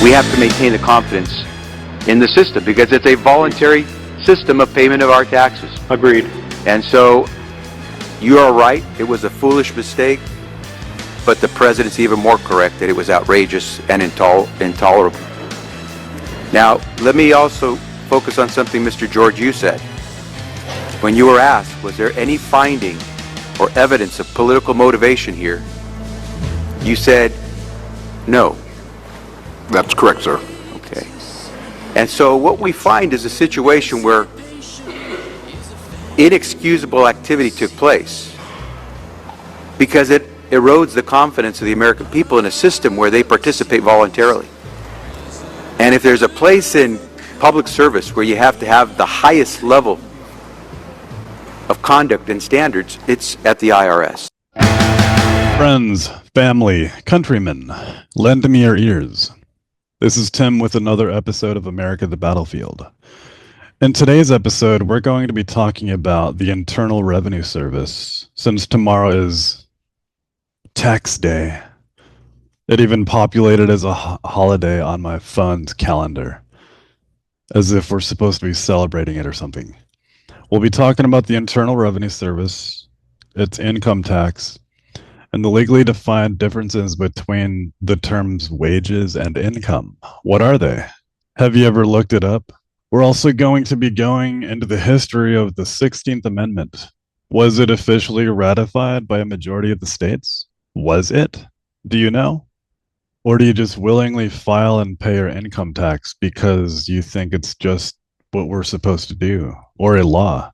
we have to maintain the confidence in the system because it's a voluntary system of payment of our taxes. Agreed. And so you are right, it was a foolish mistake, but the president's even more correct that it was outrageous and intolerable. Now, let me also focus on something, Mr. George, you said. When you were asked, was there any finding or evidence of political motivation here? You said no. That's correct, sir. Okay. And so what we find is a situation where inexcusable activity took place because it erodes the confidence of the American people in a system where they participate voluntarily. And if there's a place in public service where you have to have the highest level of conduct and standards, it's at the IRS. Friends, family, countrymen, lend me your ears. This is Tim with another episode of America the Battlefield. In today's episode, we're going to be talking about the Internal Revenue Service, since tomorrow is tax day. It even populated as a holiday on my phone's calendar, as if we're supposed to be celebrating it or something. We'll be talking about the Internal Revenue Service, its income tax, and the legally defined differences between the terms wages and income. What are they? Have you ever looked it up? We're also going to be going into the history of the 16th Amendment. Was it officially ratified by a majority of the states? Was it? Do you know? Or do you just willingly file and pay your income tax because you think it's just what we're supposed to do, or a law?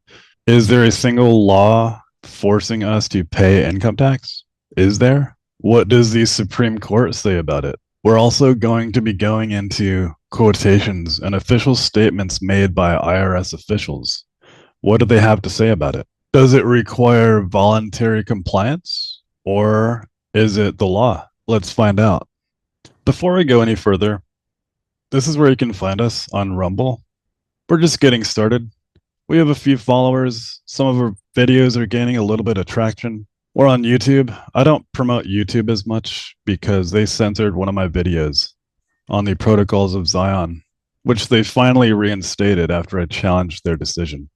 Is there a single law forcing us to pay income tax? Is there? What does the Supreme Court say about it? We're also going to be going into quotations and official statements made by IRS officials. What do they have to say about it? Does it require voluntary compliance, or is it the law? Let's find out. Before we go any further, this is where you can find us on Rumble. We're just getting started. We have a few followers. Some of our videos are gaining a little bit of traction. We're on YouTube. I don't promote YouTube as much because they censored one of my videos on the Protocols of Zion, which they finally reinstated after I challenged their decision.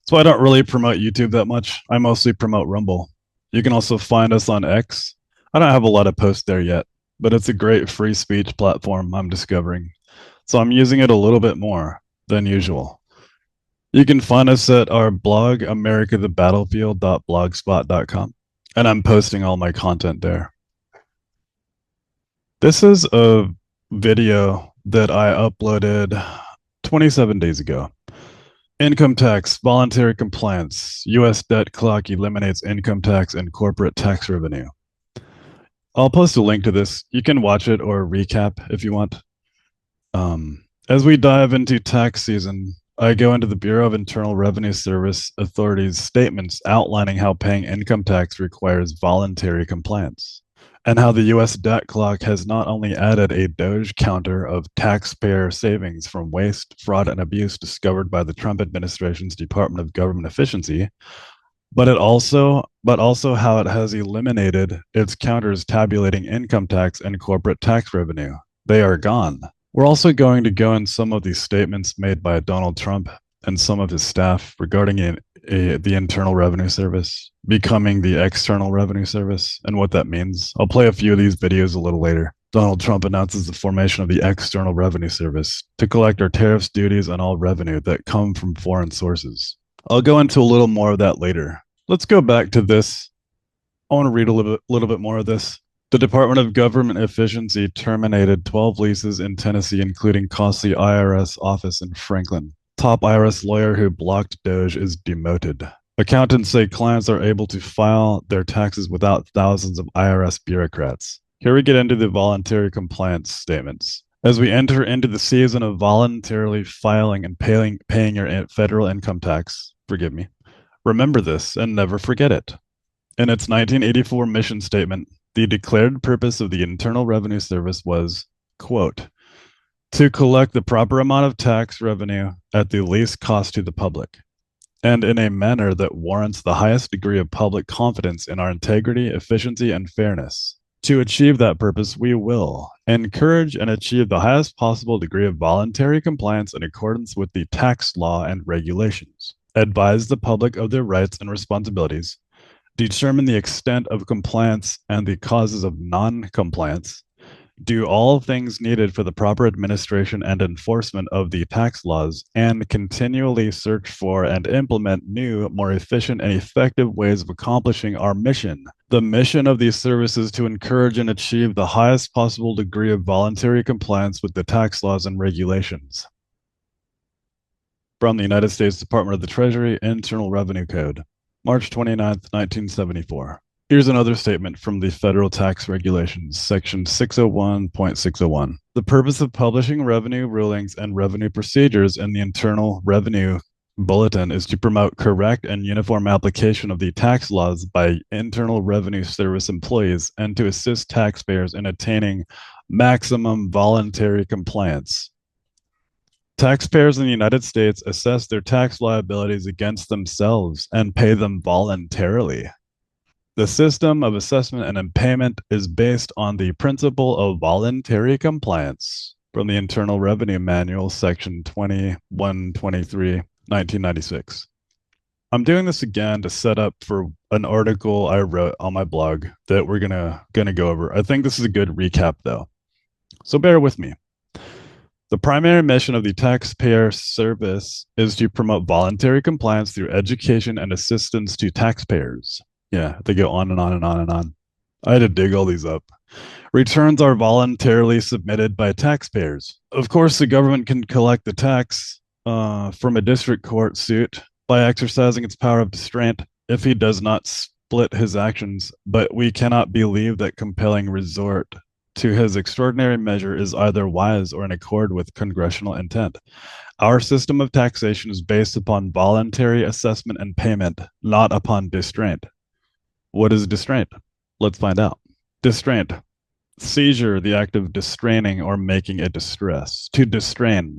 So I don't really promote YouTube that much. I mostly promote Rumble. You can also find us on X. I don't have a lot of posts there yet, but it's a great free speech platform I'm discovering. So I'm using it a little bit more than usual. You can find us at our blog, americathebattlefield.blogspot.com, and I'm posting all my content there. This is a video that I uploaded 27 days ago. Income tax, voluntary compliance, U.S. debt clock eliminates income tax and corporate tax revenue. I'll post a link to this. You can watch it or recap if you want. As we dive into tax season, I go into the Bureau of Internal Revenue Service Authority's statements outlining how paying income tax requires voluntary compliance, and how the U.S. debt clock has not only added a Doge counter of taxpayer savings from waste, fraud, and abuse discovered by the Trump administration's Department of Government Efficiency, but also how it has eliminated its counters tabulating income tax and corporate tax revenue. They are gone. We're also going to go in some of these statements made by Donald Trump and some of his staff regarding the Internal Revenue Service becoming the External Revenue Service and what that means. I'll play a few of these videos a little later. Donald Trump announces the formation of the External Revenue Service to collect our tariffs, duties, and all revenue that come from foreign sources. I'll go into a little more of that later. Let's go back to this. I want to read a little bit more of this. The Department of Government Efficiency terminated 12 leases in Tennessee, including costly IRS office in Franklin. Top IRS lawyer who blocked Doge is demoted. Accountants say clients are able to file their taxes without thousands of IRS bureaucrats. Here we get into the voluntary compliance statements. As we enter into the season of voluntarily filing and paying your federal income tax, remember this and never forget it. In its 1984 mission statement, the declared purpose of the Internal Revenue Service was, quote, to collect the proper amount of tax revenue at the least cost to the public, and in a manner that warrants the highest degree of public confidence in our integrity, efficiency, and fairness. To achieve that purpose, we will encourage and achieve the highest possible degree of voluntary compliance in accordance with the tax law and regulations, advise the public of their rights and responsibilities, determine the extent of compliance and the causes of non-compliance, do all things needed for the proper administration and enforcement of the tax laws, and continually search for and implement new, more efficient and effective ways of accomplishing our mission. The mission of these services to encourage and achieve the highest possible degree of voluntary compliance with the tax laws and regulations. From the United States Department of the Treasury, Internal Revenue Code, March 29th, 1974. Here's another statement from the Federal Tax Regulations, Section 601.601. The purpose of publishing revenue rulings and revenue procedures in the Internal Revenue Bulletin is to promote correct and uniform application of the tax laws by Internal Revenue Service employees and to assist taxpayers in attaining maximum voluntary compliance. Taxpayers in the United States assess their tax liabilities against themselves and pay them voluntarily. The system of assessment and payment is based on the principle of voluntary compliance from the Internal Revenue Manual, Section 2123, 1996. I'm doing this again to set up for an article I wrote on my blog that we're gonna go over. I think this is a good recap, though, so bear with me. The primary mission of the taxpayer service is to promote voluntary compliance through education and assistance to taxpayers. Yeah, they go on and on and on and on. I had to dig all these up. Returns are voluntarily submitted by taxpayers. Of course, the government can collect the tax from a district court suit by exercising its power of distraint if he does not split his actions, but we cannot believe that compelling resort to his extraordinary measure is either wise or in accord with congressional intent. Our system of taxation is based upon voluntary assessment and payment, not upon distraint. What is distraint? Let's find out. Distraint. Seizure, the act of distraining or making a distress. To distrain.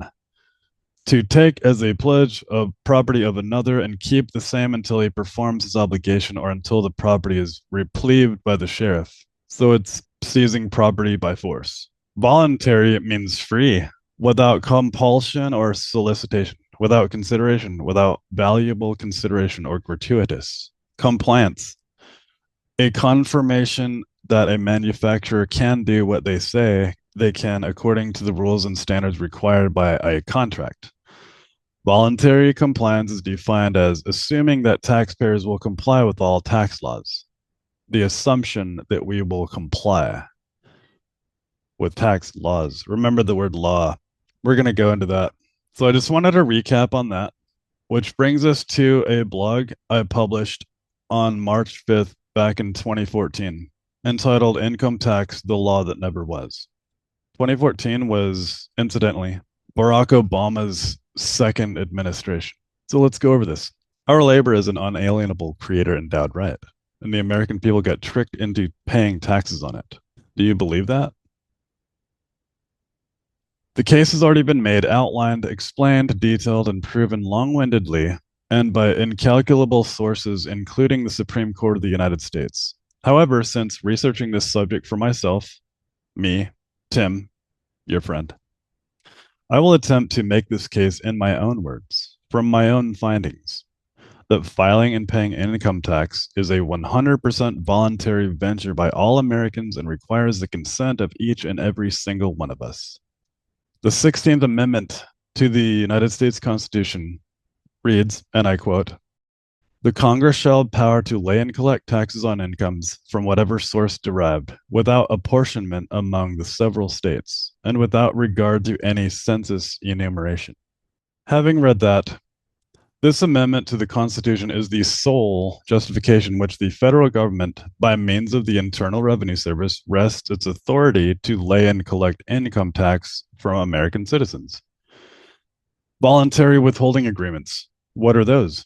To take as a pledge of property of another and keep the same until he performs his obligation or until the property is reprieved by the sheriff. So it's seizing property by force. Voluntary means free, without compulsion or solicitation, without consideration, without valuable consideration or gratuitous. Compliance. A confirmation that a manufacturer can do what they say they can according to the rules and standards required by a contract. Voluntary compliance is defined as assuming that taxpayers will comply with all tax laws. The assumption that we will comply with tax laws. Remember the word law. We're going to go into that. So I just wanted to recap on that, which brings us to a blog I published on March 5th back in 2014, entitled Income Tax, the Law That Never Was. 2014 was, incidentally, Barack Obama's second administration. So let's go over this. Our labor is an unalienable creator endowed right, and the American people got tricked into paying taxes on it. Do you believe that? The case has already been made, outlined, explained, detailed, and proven long-windedly, and by incalculable sources, including the Supreme Court of the United States. However, since researching this subject for myself, me, Tim, your friend, I will attempt to make this case in my own words, from my own findings, that filing and paying income tax is a 100% voluntary venture by all Americans and requires the consent of each and every single one of us. The 16th Amendment to the United States Constitution reads, and I quote, "The Congress shall have power to lay and collect taxes on incomes from whatever source derived, without apportionment among the several states, and without regard to any census enumeration." Having read that, this amendment to the Constitution is the sole justification which the federal government, by means of the Internal Revenue Service, rests its authority to lay and collect income tax from American citizens. Voluntary withholding agreements. What are those?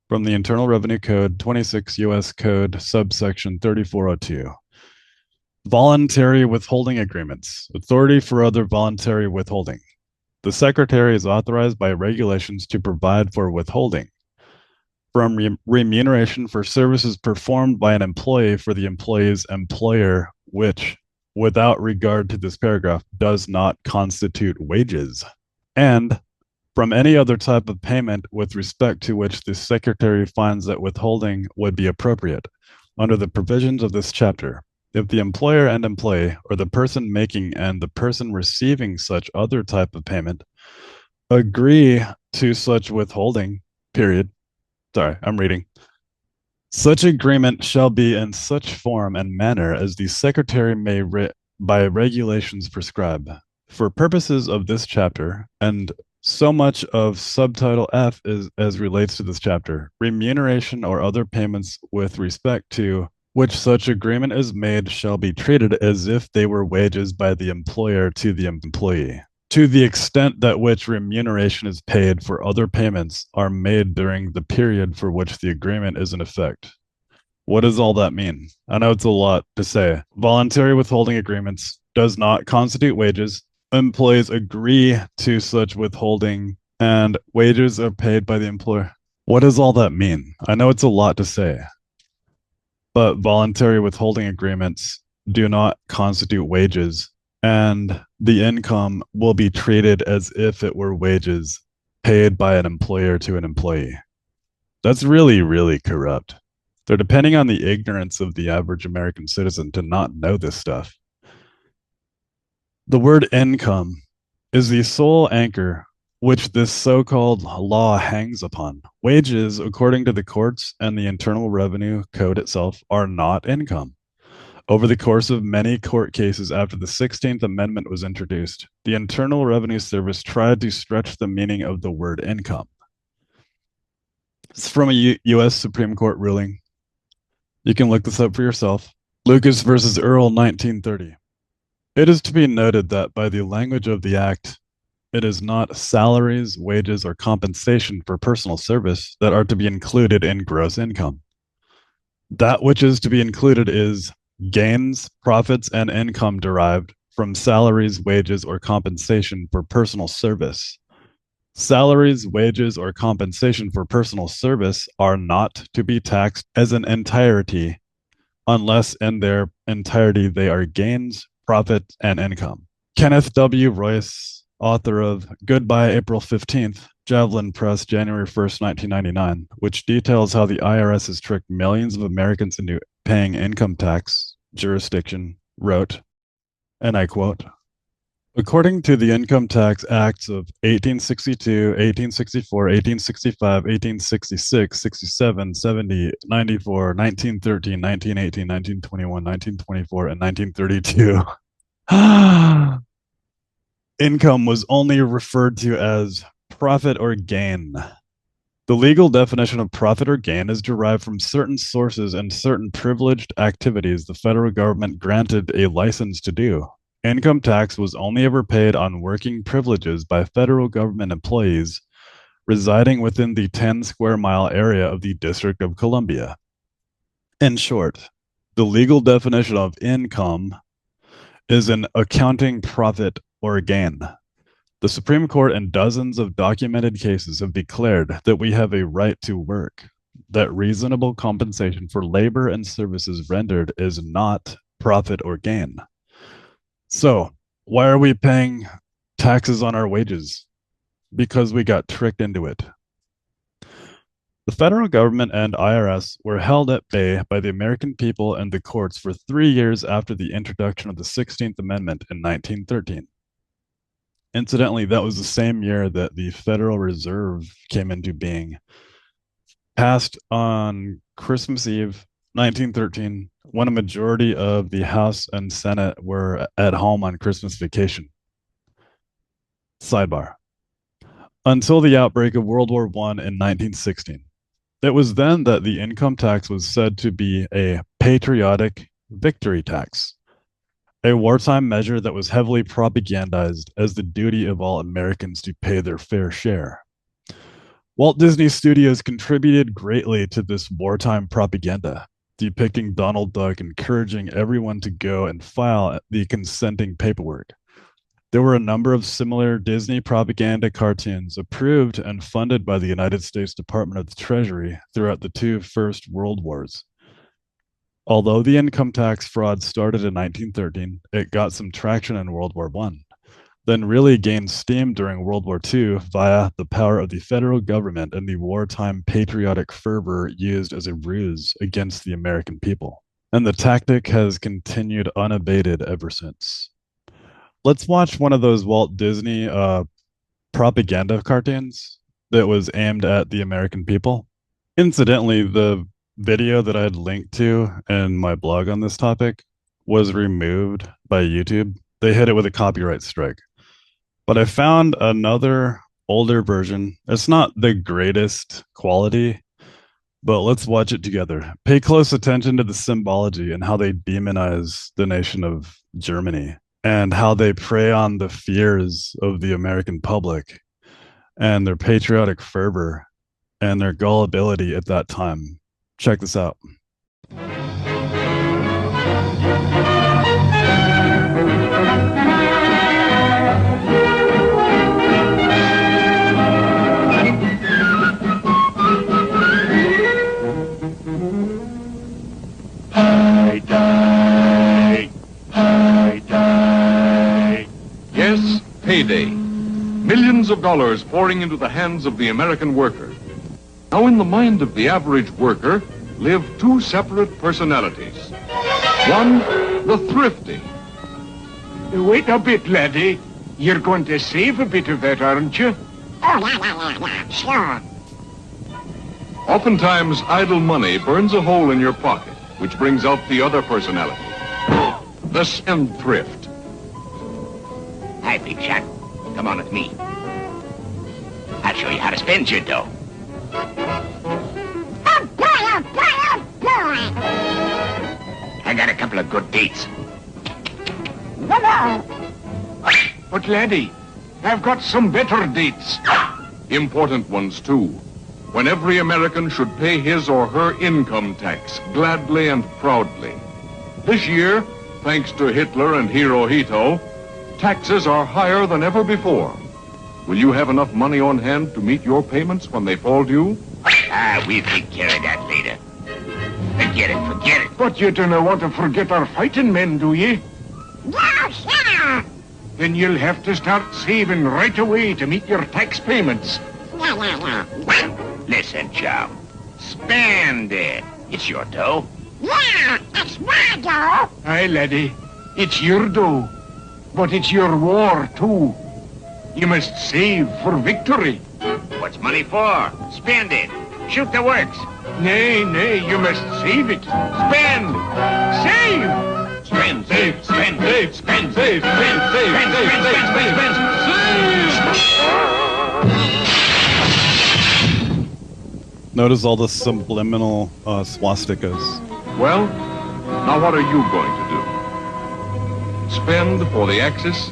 From the Internal Revenue Code, 26 U.S. Code, subsection 3402. Voluntary withholding agreements. Authority for other voluntary withholding. The Secretary is authorized by regulations to provide for withholding from remuneration for services performed by an employee for the employee's employer which, without regard to this paragraph, does not constitute wages, and from any other type of payment with respect to which the Secretary finds that withholding would be appropriate under the provisions of this chapter, if the employer and employee, or the person making and the person receiving such other type of payment, agree to such withholding, period. Sorry, I'm reading. Such agreement shall be in such form and manner as the Secretary may by regulations prescribe. For purposes of this chapter, and so much of subtitle F is as relates to this chapter, remuneration or other payments with respect to which such agreement is made shall be treated as if they were wages by the employer to the employee, to the extent that which remuneration is paid for other payments are made during the period for which the agreement is in effect. What does all that mean? I know it's a lot to say. Voluntary withholding agreements does not constitute wages. Employees agree to such withholding and wages are paid by the employer. What does all that mean? I know it's a lot to say, but voluntary withholding agreements do not constitute wages, and the income will be treated as if it were wages paid by an employer to an employee. That's really, really corrupt. They're depending on the ignorance of the average American citizen to not know this stuff. The word income is the sole anchor which this so-called law hangs upon. Wages, according to the courts and the Internal Revenue Code itself, are not income. Over the course of many court cases after the 16th Amendment was introduced, the Internal Revenue Service tried to stretch the meaning of the word income. It's from a U.S. Supreme Court ruling. You can look this up for yourself. Lucas versus Earl, 1930. It is to be noted that by the language of the Act, it is not salaries, wages, or compensation for personal service that are to be included in gross income. That which is to be included is gains, profits, and income derived from salaries, wages, or compensation for personal service. Salaries, wages, or compensation for personal service are not to be taxed as an entirety unless in their entirety they are gains, profit, and income. Kenneth W. Royce, author of Goodbye April 15th, Javelin Press, January 1st, 1999, which details how the IRS has tricked millions of Americans into paying income tax jurisdiction, wrote, and I quote, according to the Income Tax Acts of 1862, 1864, 1865, 1866, 67, 70, 94, 1913, 1918, 1921, 1924, and 1932, income was only referred to as profit or gain. The legal definition of profit or gain is derived from certain sources and certain privileged activities the federal government granted a license to do. Income tax was only ever paid on working privileges by federal government employees residing within the 10 square mile area of the District of Columbia. In short, the legal definition of income is an accounting profit or gain. The Supreme Court in dozens of documented cases have declared that we have a right to work, that reasonable compensation for labor and services rendered is not profit or gain. So, why are we paying taxes on our wages? Because we got tricked into it. The federal government and IRS were held at bay by the American people and the courts for 3 years after the introduction of the 16th Amendment in 1913. Incidentally, that was the same year that the Federal Reserve came into being, passed on Christmas Eve, 1913, when a majority of the House and Senate were at home on Christmas vacation. Sidebar. Until the outbreak of World War I in 1916. It was then that the income tax was said to be a patriotic victory tax, a wartime measure that was heavily propagandized as the duty of all Americans to pay their fair share. Walt Disney Studios contributed greatly to this wartime propaganda, depicting Donald Duck encouraging everyone to go and file the consenting paperwork. There were a number of similar Disney propaganda cartoons approved and funded by the United States Department of the Treasury throughout the two First World Wars. Although the income tax fraud started in 1913, it got some traction in World War I, then really gained steam during World War II via the power of the federal government and the wartime patriotic fervor used as a ruse against the American people. And the tactic has continued unabated ever since. Let's watch one of those Walt Disney propaganda cartoons that was aimed at the American people. Incidentally, the video that I had linked to in my blog on this topic was removed by YouTube. They hit it with a copyright strike. But I found another older version. It's not the greatest quality, but let's watch it together. Pay close attention to the symbology and how they demonize the nation of Germany and how they prey on the fears of the American public and their patriotic fervor and their gullibility at that time. Check this out. I die. I die. Yes, payday. Millions of dollars pouring into the hands of the American worker. Now in the mind of the average worker live two separate personalities. One, the thrifty. Wait a bit, laddie. You're going to save a bit of that, aren't you? Oh, yeah, sure. Oftentimes, idle money burns a hole in your pocket, which brings out the other personality. The spendthrift. Hi, big shot. Come on with me. I'll show you how to spend your dough. Oh, boy, oh, boy, oh, boy. I got a couple of good dates. But, laddie, I've got some better dates. Important ones, too. When every American should pay his or her income tax gladly and proudly. This year, thanks to Hitler and Hirohito, taxes are higher than ever before. Will you have enough money on hand to meet your payments when they fall due? We'll take care of that later. Forget it, forget it. But you don't want to forget our fighting men, do you? No, sir. Then you'll have to start saving right away to meet your tax payments. Listen, chum. Spend it. It's your dough. Yeah, it's my dough. Aye, laddie. It's your dough. But it's your war, too. You must save for victory. What's money for? Spend it. Shoot the works. Nay, you must save it. Spend. Save. Spend, save, spend, Save, spend, save, spend, Notice all the subliminal swastikas. Well, now what are you going to do? Spend for the Axis?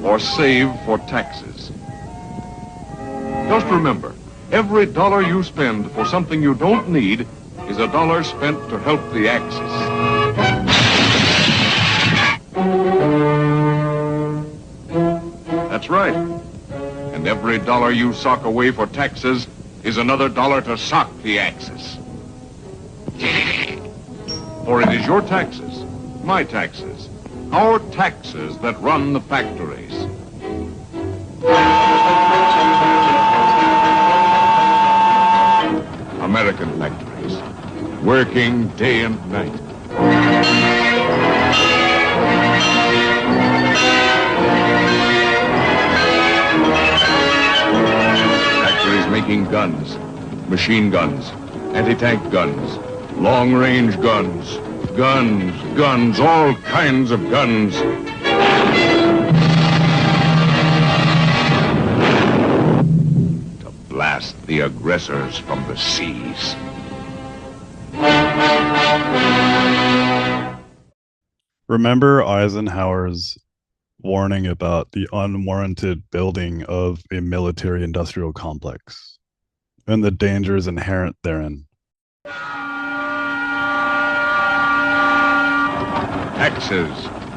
Or save for taxes? Just remember, every dollar you spend for something you don't need is a dollar spent to help the Axis. That's right. And every dollar you sock away for taxes is another dollar to sock the Axis. For it is your taxes, my taxes, our taxes that run the factories. American factories, working day and night. Factories making guns, machine guns, anti-tank guns, long-range guns, guns, all kinds of guns. To blast the aggressors from the seas. Remember Eisenhower's warning about the unwarranted building of a military-industrial complex and the dangers inherent therein. Taxes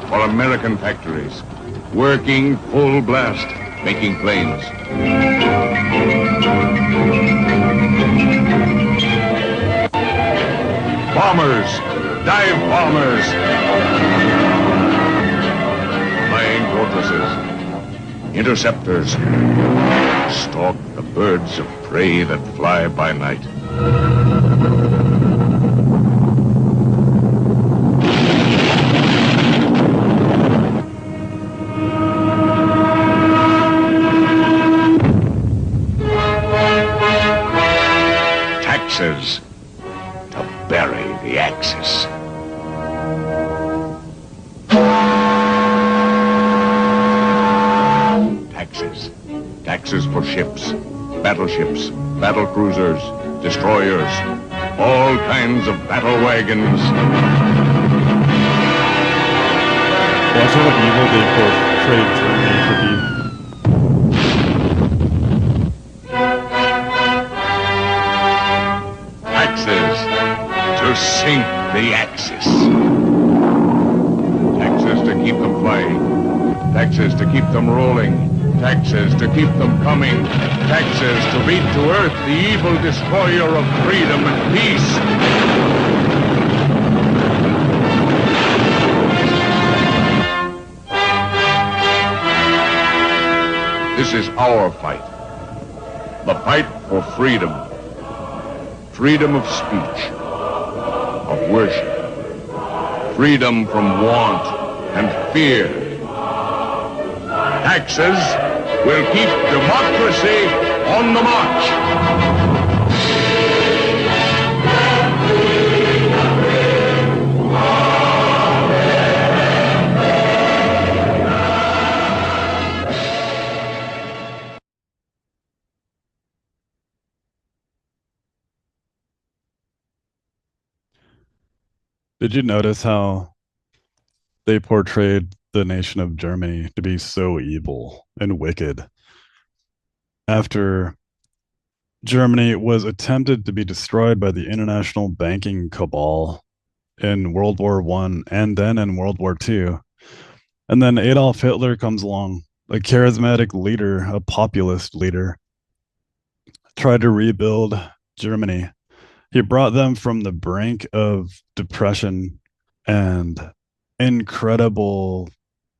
for American factories, working full blast, making planes. bombers, dive bombers, flying fortresses, interceptors, stalk the birds of prey that fly by night. Taxes to bury the Axis. Taxes. Taxes for ships, battleships, battle cruisers, destroyers, all kinds of battle wagons. Watch how evil they portrayed Germany to be. Taxes to sink the Axis. Taxes to keep them flying. Taxes to keep them rolling. Taxes to keep them coming. Taxes to beat to earth the evil destroyer of freedom and peace. This is our fight. The fight for freedom. Freedom of speech, of worship. Freedom from want and fear. Taxes will keep democracy on the march. Did you notice how they portrayed the nation of Germany to be so evil and wicked after Germany was attempted to be destroyed by the international banking cabal in World War One and then in World War Two? And then Adolf Hitler comes along, a charismatic leader, a populist leader, tried to rebuild Germany. He brought them from the brink of depression and incredible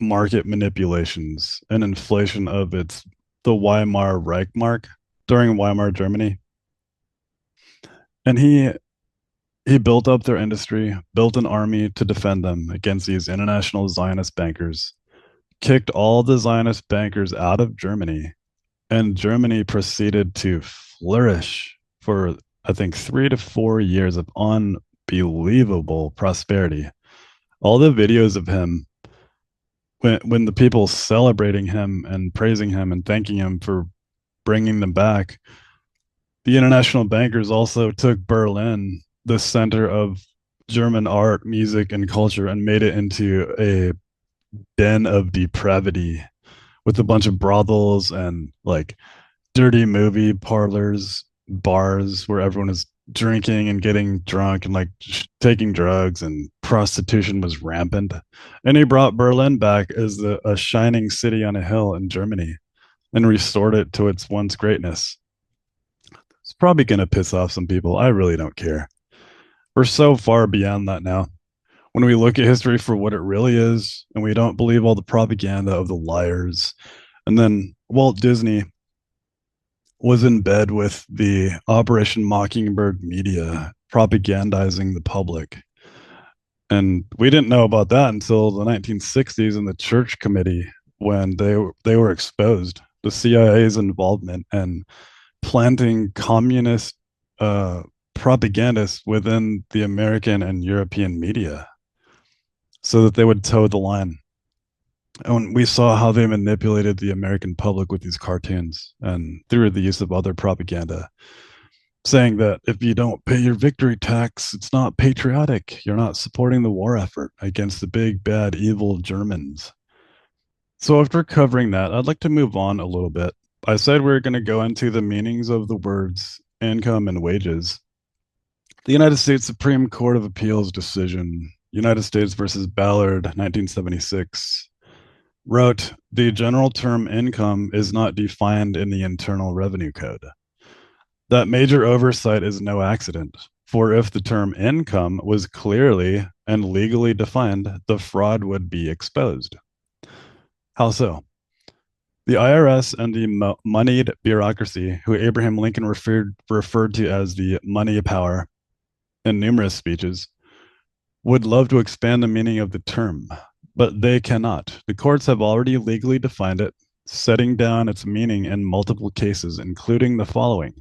market manipulations and inflation of the Weimar Reichmark during Weimar Germany. And he built up their industry, built an army to defend them against these international Zionist bankers, kicked all the Zionist bankers out of Germany, and Germany proceeded to flourish for, I think, 3 to 4 years of unbelievable prosperity. All the videos of him, when the people celebrating him and praising him and thanking him for bringing them back, the international bankers also took Berlin, the center of German art, music, and culture, and made it into a den of depravity with a bunch of brothels and like dirty movie parlors, bars where everyone is drinking and getting drunk and like taking drugs, and prostitution was rampant. And he brought Berlin back as a shining city on a hill in Germany and restored it to its once greatness. It's probably going to piss off some people. I really don't care. We're so far beyond that now. When we look at history for what it really is, and we don't believe all the propaganda of the liars. And then Walt Disney was in bed with the Operation Mockingbird media propagandizing the public. And we didn't know about that until the 1960s in the Church Committee, when they were exposed, the CIA's involvement and planting communist propagandists within the American and European media so that they would toe the line. And we saw how they manipulated the American public with these cartoons and through the use of other propaganda, saying that if you don't pay your victory tax, it's not patriotic. You're not supporting the war effort against the big, bad, evil Germans. So after covering that, I'd like to move on a little bit. I said we are going to go into the meanings of the words income and wages. The United States Supreme Court of Appeals decision, United States versus Ballard, 1976, wrote, the general term income is not defined in the Internal Revenue Code. That major oversight is no accident. For if the term income was clearly and legally defined, the fraud would be exposed. How so? The IRS and the moneyed bureaucracy, who Abraham Lincoln referred to as the money power in numerous speeches, would love to expand the meaning of the term, but they cannot. The courts have already legally defined it, setting down its meaning in multiple cases, including the following.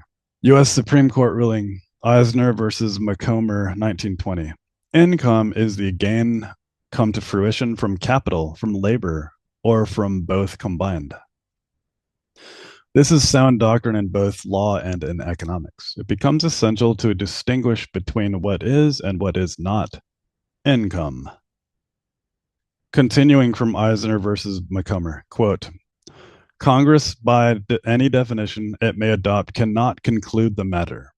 U.S. Supreme Court ruling Eisner versus Macomber, 1920. Income is the gain come to fruition from capital, from labor, or from both combined. This is sound doctrine in both law and in economics. It becomes essential to distinguish between what is and what is not income. Continuing from Eisner versus Macomber, quote, Congress, by any definition it may adopt, cannot conclude the matter,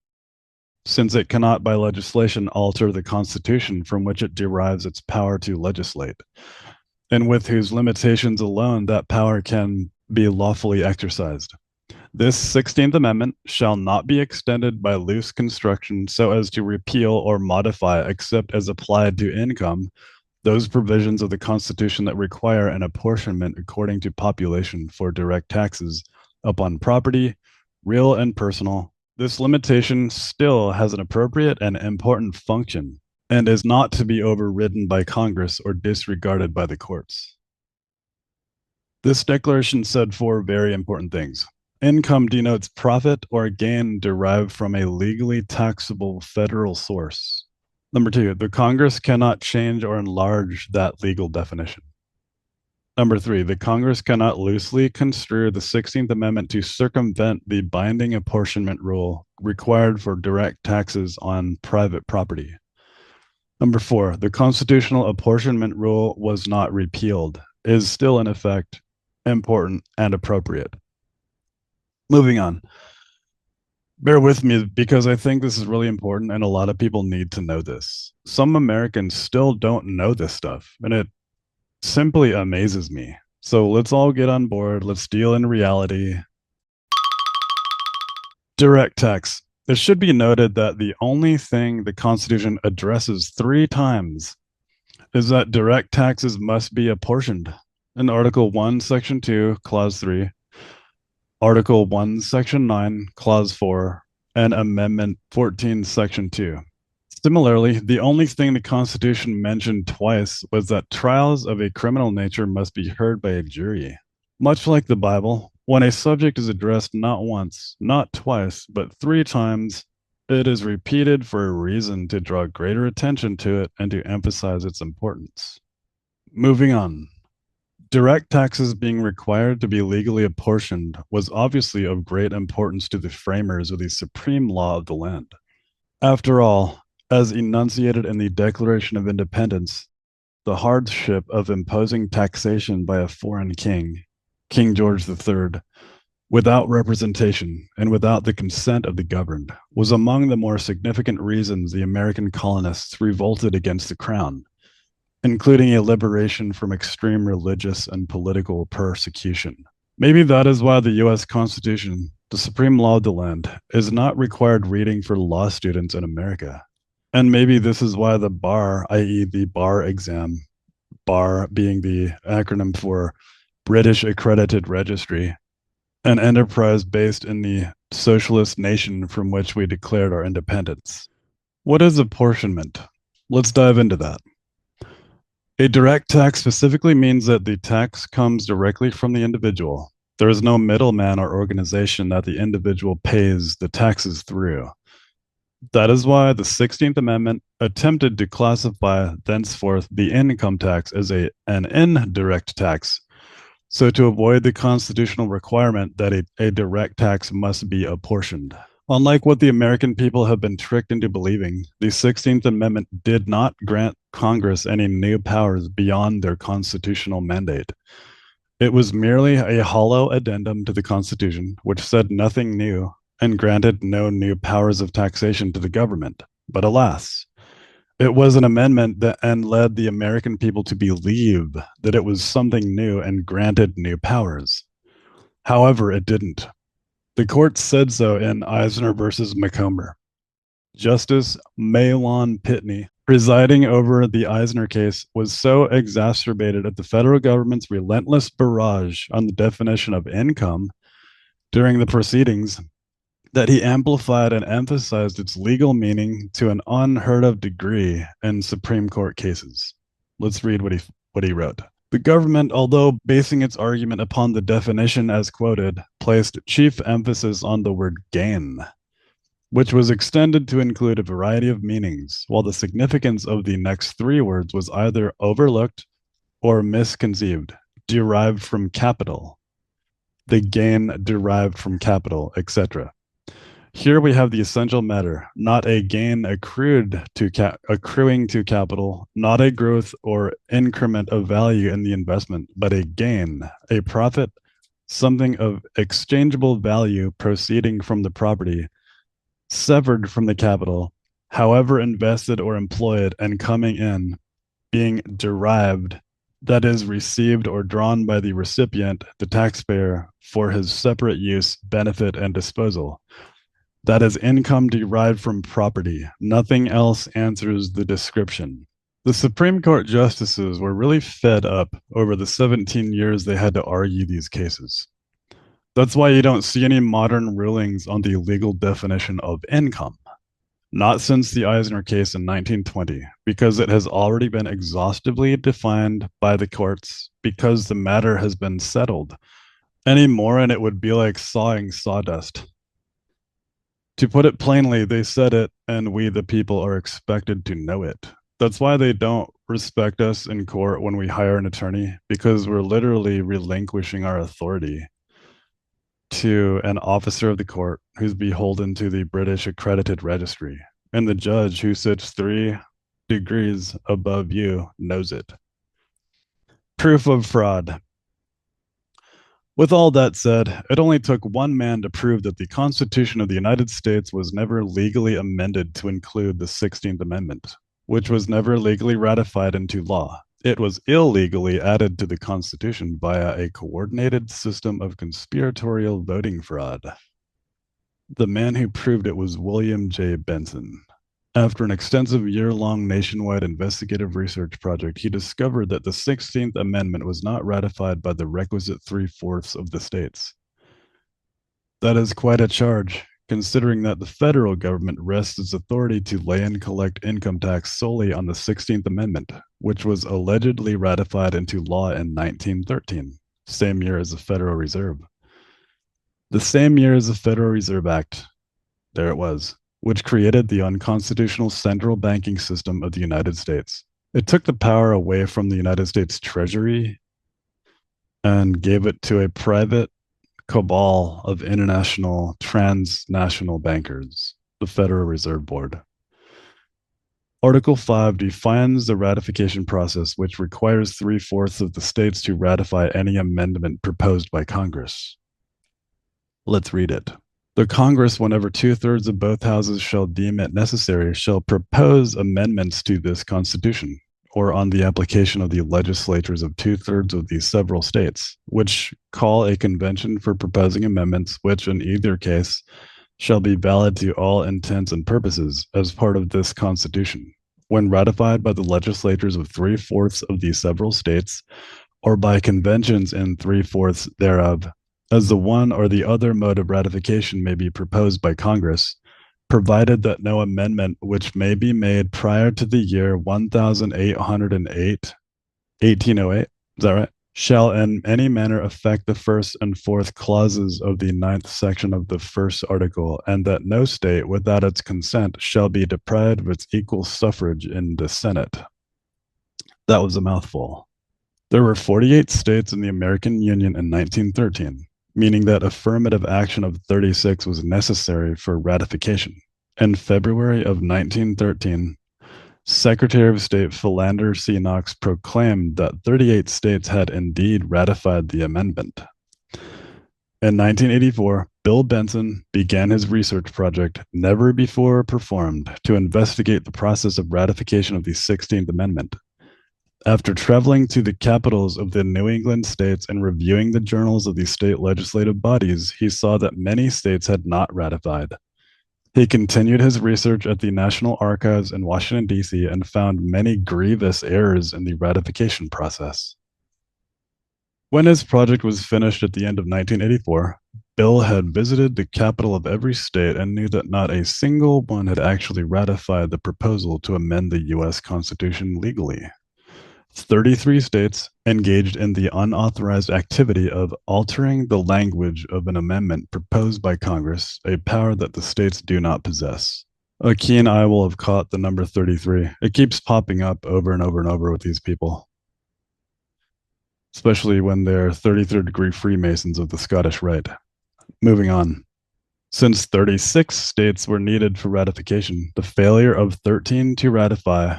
since it cannot by legislation alter the Constitution from which it derives its power to legislate, and with whose limitations alone that power can be lawfully exercised. This 16th Amendment shall not be extended by loose construction so as to repeal or modify, except as applied to income, those provisions of the Constitution that require an apportionment according to population for direct taxes upon property, real and personal. This limitation still has an appropriate and important function and is not to be overridden by Congress or disregarded by the courts. This declaration said four very important things. Income denotes profit or gain derived from a legally taxable federal source. Number two, the Congress cannot change or enlarge that legal definition. Number three, the Congress cannot loosely construe the 16th Amendment to circumvent the binding apportionment rule required for direct taxes on private property. Number four, the constitutional apportionment rule was not repealed, is still in effect, important, and appropriate. Moving on. Bear with me because I think this is really important and a lot of people need to know this. Some Americans still don't know this stuff, and it simply amazes me. So let's all get on board. Let's deal in reality. Direct tax. It should be noted that the only thing the Constitution addresses 3 times is that direct taxes must be apportioned. In Article 1, Section 2, Clause 3, Article 1, Section 9, Clause 4, and Amendment 14, Section 2. Similarly, the only thing the Constitution mentioned twice was that trials of a criminal nature must be heard by a jury. Much like the Bible, when a subject is addressed not once, not twice, but 3 times, it is repeated for a reason to draw greater attention to it and to emphasize its importance. Moving on. Direct taxes being required to be legally apportioned was obviously of great importance to the framers of the supreme law of the land. After all, as enunciated in the Declaration of Independence, the hardship of imposing taxation by a foreign king, King George III, without representation and without the consent of the governed, was among the more significant reasons the American colonists revolted against the crown, including a liberation from extreme religious and political persecution. Maybe that is why the U.S. Constitution, the supreme law of the land, is not required reading for law students in America. And maybe this is why the bar, i.e. the bar exam, bar being the acronym for British Accredited Registry, an enterprise based in the socialist nation from which we declared our independence. What is apportionment? Let's dive into that. A direct tax specifically means that the tax comes directly from the individual. There is no middleman or organization that the individual pays the taxes through. That is why the 16th Amendment attempted to classify thenceforth the income tax as an indirect tax, so to avoid the constitutional requirement that a direct tax must be apportioned. Unlike what the American people have been tricked into believing, the 16th Amendment did not grant Congress any new powers beyond their constitutional mandate. It was merely a hollow addendum to the Constitution, which said nothing new and granted no new powers of taxation to the government. But alas, it was an amendment that led the American people to believe that it was something new and granted new powers. However, it didn't. The court said so in Eisner versus Macomber. Justice Mahlon Pitney, presiding over the Eisner case, was so exacerbated at the federal government's relentless barrage on the definition of income during the proceedings that he amplified and emphasized its legal meaning to an unheard of degree in Supreme Court cases. Let's read what he wrote. The government, although basing its argument upon the definition as quoted, placed chief emphasis on the word gain, which was extended to include a variety of meanings, while the significance of the next three words was either overlooked or misconceived, derived from capital, the gain derived from capital, etc. Here we have the essential matter, not a gain accruing to capital, not a growth or increment of value in the investment, but a gain, a profit, something of exchangeable value proceeding from the property, severed from the capital, however invested or employed, and coming in, being derived, that is, received or drawn by the recipient, the taxpayer, for his separate use, benefit, and disposal. That is income derived from property. Nothing else answers the description. The Supreme Court justices were really fed up over the 17 years they had to argue these cases. That's why you don't see any modern rulings on the legal definition of income. Not since the Eisner case in 1920, because it has already been exhaustively defined by the courts, because the matter has been settled. Any more and it would be like sawing sawdust. To put it plainly, they said it, and we, the people, are expected to know it. That's why they don't respect us in court when we hire an attorney, because we're literally relinquishing our authority to an officer of the court who's beholden to the British accredited registry, and the judge who sits 3 degrees above you knows it. Proof of fraud. With all that said, it only took one man to prove that the Constitution of the United States was never legally amended to include the 16th Amendment, which was never legally ratified into law. It was illegally added to the Constitution via a coordinated system of conspiratorial voting fraud. The man who proved it was William J. Benson. After an extensive year-long nationwide investigative research project, he discovered that the 16th Amendment was not ratified by the requisite 3/4 of the states. That is quite a charge, considering that the federal government rests its authority to lay and collect income tax solely on the 16th Amendment, which was allegedly ratified into law in 1913, same year as the Federal Reserve. The same year as the Federal Reserve Act, there it was, which created the unconstitutional central banking system of the United States. It took the power away from the United States Treasury and gave it to a private cabal of international, transnational bankers, the Federal Reserve Board. Article 5 defines the ratification process, which requires 3/4 of the states to ratify any amendment proposed by Congress. Let's read it. The Congress, whenever 2/3 of both houses shall deem it necessary, shall propose amendments to this Constitution, or on the application of the legislatures of 2/3 of the several states, which call a convention for proposing amendments, which in either case shall be valid to all intents and purposes as part of this Constitution, when ratified by the legislatures of 3/4 of the several states, or by conventions in 3/4 thereof, as the one or the other mode of ratification may be proposed by Congress, provided that no amendment which may be made prior to the year 1808, 1808, is that right? Shall in any manner affect the 1st and 4th clauses of the 9th section of the 1st article, and that no state without its consent shall be deprived of its equal suffrage in the Senate. That was a mouthful. There were 48 states in the American Union in 1913. Meaning that affirmative action of 36 was necessary for ratification. In February of 1913, Secretary of State Philander C. Knox proclaimed that 38 states had indeed ratified the amendment. In 1984, Bill Benson began his research project, never before performed, to investigate the process of ratification of the 16th Amendment. After traveling to the capitals of the New England states and reviewing the journals of the state legislative bodies, he saw that many states had not ratified. He continued his research at the National Archives in Washington, D.C., and found many grievous errors in the ratification process. When his project was finished at the end of 1984, Bill had visited the capital of every state and knew that not a single one had actually ratified the proposal to amend the U.S. Constitution legally. 33 states engaged in the unauthorized activity of altering the language of an amendment proposed by Congress, a power that the states do not possess. A keen eye will have caught the number 33. It keeps popping up over and over and over with these people, especially when they're 33rd degree Freemasons of the Scottish Rite. Moving on. Since 36 states were needed for ratification, the failure of 13 to ratify,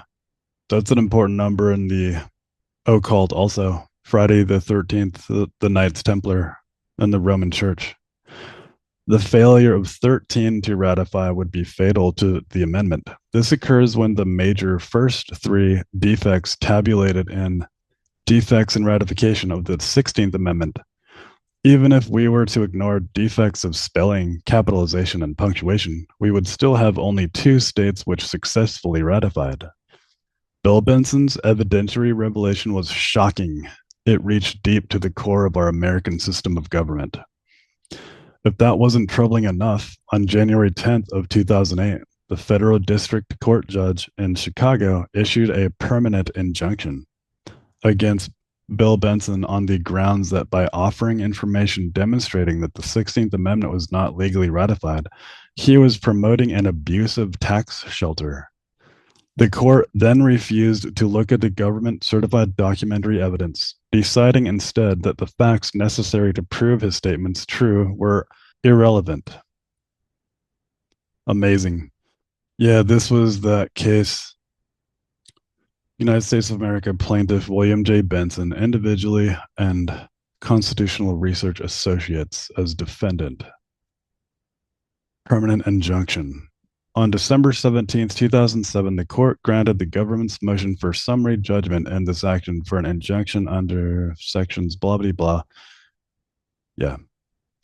that's an important number in the occult also. Friday the 13th, the Knights Templar, and the Roman Church. The failure of 13 to ratify would be fatal to the amendment. This occurs when the major first three defects tabulated in defects in ratification of the 16th Amendment. Even if we were to ignore defects of spelling, capitalization, and punctuation, we would still have only 2 states which successfully ratified. Bill Benson's evidentiary revelation was shocking. It reached deep to the core of our American system of government. If that wasn't troubling enough, on January 10th of 2008, the federal district court judge in Chicago issued a permanent injunction against Bill Benson on the grounds that by offering information demonstrating that the 16th Amendment was not legally ratified, he was promoting an abusive tax shelter. The court then refused to look at the government-certified documentary evidence, deciding instead that the facts necessary to prove his statements true were irrelevant. Amazing. Yeah, this was that case. United States of America plaintiff William J. Benson, individually, and Constitutional Research Associates as defendant. Permanent injunction. On December 17, 2007, the court granted the government's motion for summary judgment in this action for an injunction under sections blah, blah, blah. Yeah.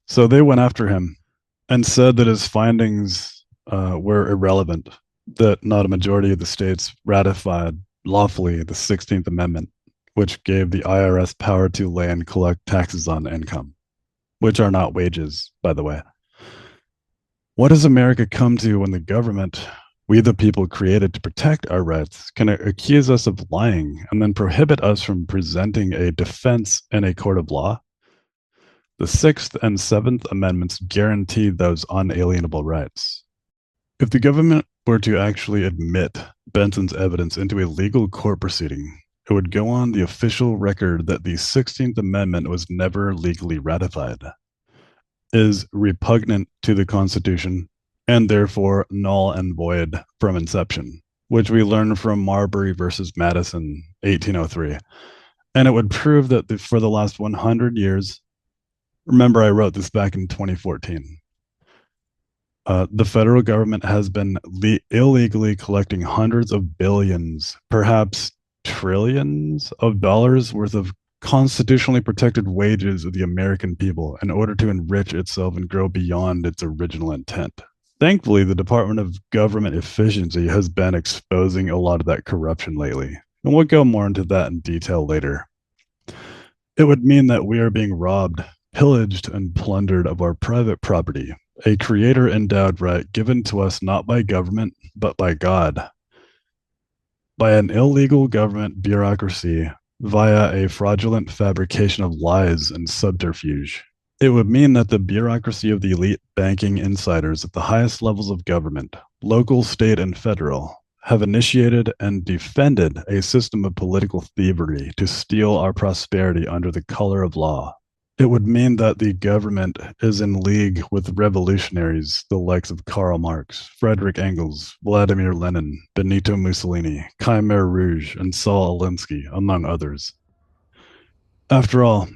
So they went after him and said that his findings were irrelevant, that not a majority of the states ratified lawfully the 16th Amendment, which gave the IRS power to lay and collect taxes on income, which are not wages, by the way. What does America come to when the government, we the people created to protect our rights, can accuse us of lying and then prohibit us from presenting a defense in a court of law? The 6th and 7th Amendments guarantee those unalienable rights. If the government were to actually admit Benson's evidence into a legal court proceeding, it would go on the official record that the 16th Amendment was never legally ratified, is repugnant to the Constitution, and therefore null and void from inception, which we learned from Marbury versus Madison, 1803. And it would prove that for the last 100 years, remember I wrote this back in 2014, the federal government has been illegally collecting hundreds of billions, perhaps trillions of dollars worth of constitutionally protected wages of the American people in order to enrich itself and grow beyond its original intent. Thankfully, the Department of Government Efficiency has been exposing a lot of that corruption lately, and we'll go more into that in detail later. It would mean that we are being robbed, pillaged, and plundered of our private property, a creator-endowed right given to us not by government, but by God, by an illegal government bureaucracy via a fraudulent fabrication of lies and subterfuge. It would mean that the bureaucracy of the elite banking insiders at the highest levels of government, local, state, and federal, have initiated and defended a system of political thievery to steal our prosperity under the color of law. It would mean that the government is in league with revolutionaries, the likes of Karl Marx, Frederick Engels, Vladimir Lenin, Benito Mussolini, Khmer Rouge, and Saul Alinsky, among others. After all,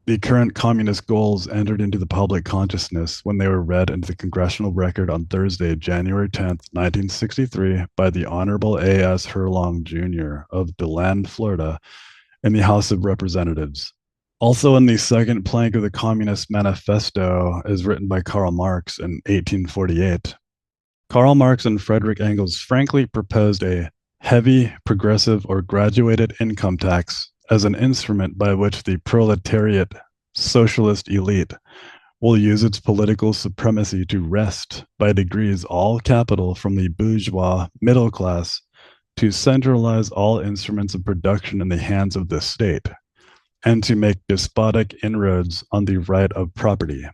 the current communist goals entered into the public consciousness when they were read into the congressional record on Thursday, January 10th, 1963, by the Honorable A.S. Herlong Jr. of DeLand, Florida, in the House of Representatives. Also in the second plank of the Communist Manifesto, is written by Karl Marx in 1848. Karl Marx and Frederick Engels frankly proposed a heavy, progressive, or graduated income tax as an instrument by which the proletariat socialist elite will use its political supremacy to wrest by degrees all capital from the bourgeois middle class to centralize all instruments of production in the hands of the state, and to make despotic inroads on the right of property.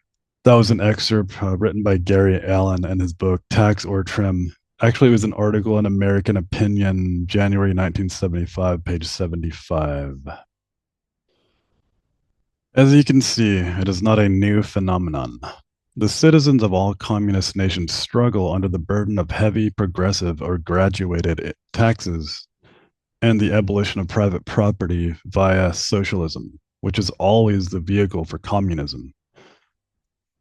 That was an excerpt written by Gary Allen in his book, Tax or Trim. Actually, it was an article in American Opinion, January 1975, page 75. As you can see, it is not a new phenomenon. The citizens of all communist nations struggle under the burden of heavy, progressive, or graduated taxes and the abolition of private property via socialism, which is always the vehicle for communism.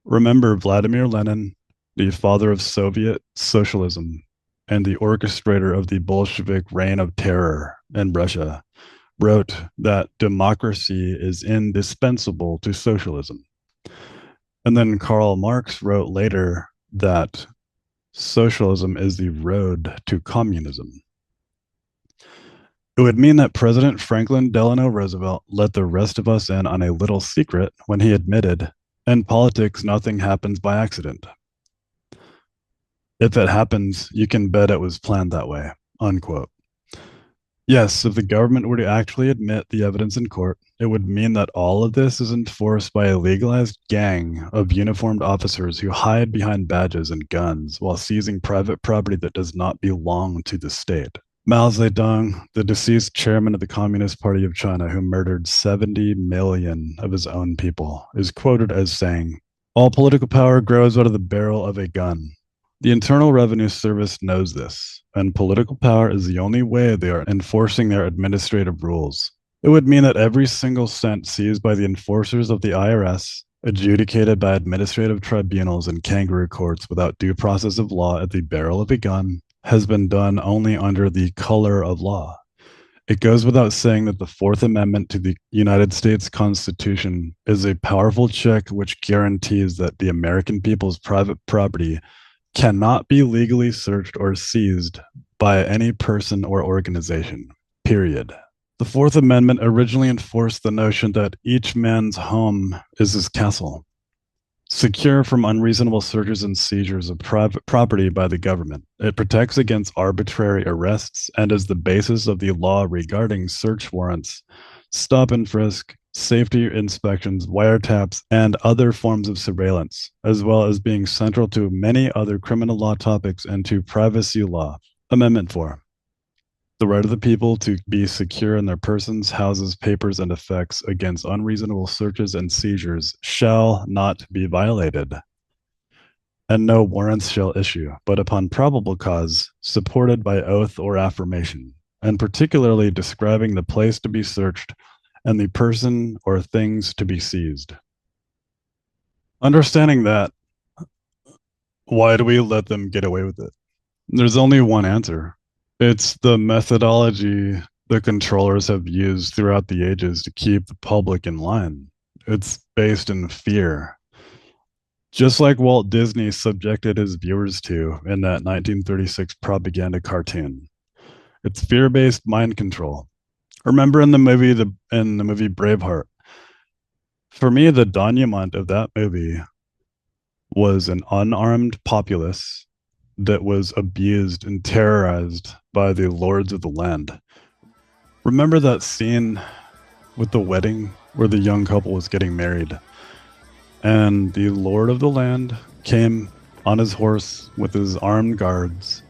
Remember Vladimir Lenin, the father of Soviet socialism and the orchestrator of the Bolshevik reign of terror in Russia, wrote that democracy is indispensable to socialism. And then Karl Marx wrote later that socialism is the road to communism. It would mean that President Franklin Delano Roosevelt let the rest of us in on a little secret when he admitted, in politics, nothing happens by accident. If it happens, you can bet it was planned that way, unquote. Yes, if the government were to actually admit the evidence in court, it would mean that all of this is enforced by a legalized gang of uniformed officers who hide behind badges and guns while seizing private property that does not belong to the state. Mao Zedong, the deceased chairman of the Communist Party of China, who murdered 70 million of his own people, is quoted as saying, "All political power grows out of the barrel of a gun. The Internal Revenue Service knows this, and political power is the only way they are enforcing their administrative rules. It would mean that every single cent seized by the enforcers of the IRS, adjudicated by administrative tribunals and kangaroo courts without due process of law at the barrel of a gun, has been done only under the color of law. It goes without saying that the Fourth Amendment to the United States Constitution is a powerful check which guarantees that the American people's private property cannot be legally searched or seized by any person or organization, period. The Fourth Amendment originally enforced the notion that each man's home is his castle, secure from unreasonable searches and seizures of private property by the government. It protects against arbitrary arrests and is the basis of the law regarding search warrants, stop and frisk, safety inspections, wiretaps, and other forms of surveillance, as well as being central to many other criminal law topics and to privacy law. Amendment 4. The right of the people to be secure in their persons, houses, papers, and effects against unreasonable searches and seizures shall not be violated, and no warrants shall issue, but upon probable cause, supported by oath or affirmation, and particularly describing the place to be searched and the person or things to be seized." Understanding that, why do we let them get away with it? There's only one answer. It's the methodology the controllers have used throughout the ages to keep the public in line. It's based in fear. Just like Walt Disney subjected his viewers to in that 1936 propaganda cartoon. It's fear-based mind control. Remember in the movie Braveheart, for me, the denouement of that movie was an unarmed populace that was abused and terrorized by the lords of the land. Remember that scene with the wedding where the young couple was getting married and the lord of the land came on his horse with his armed guards,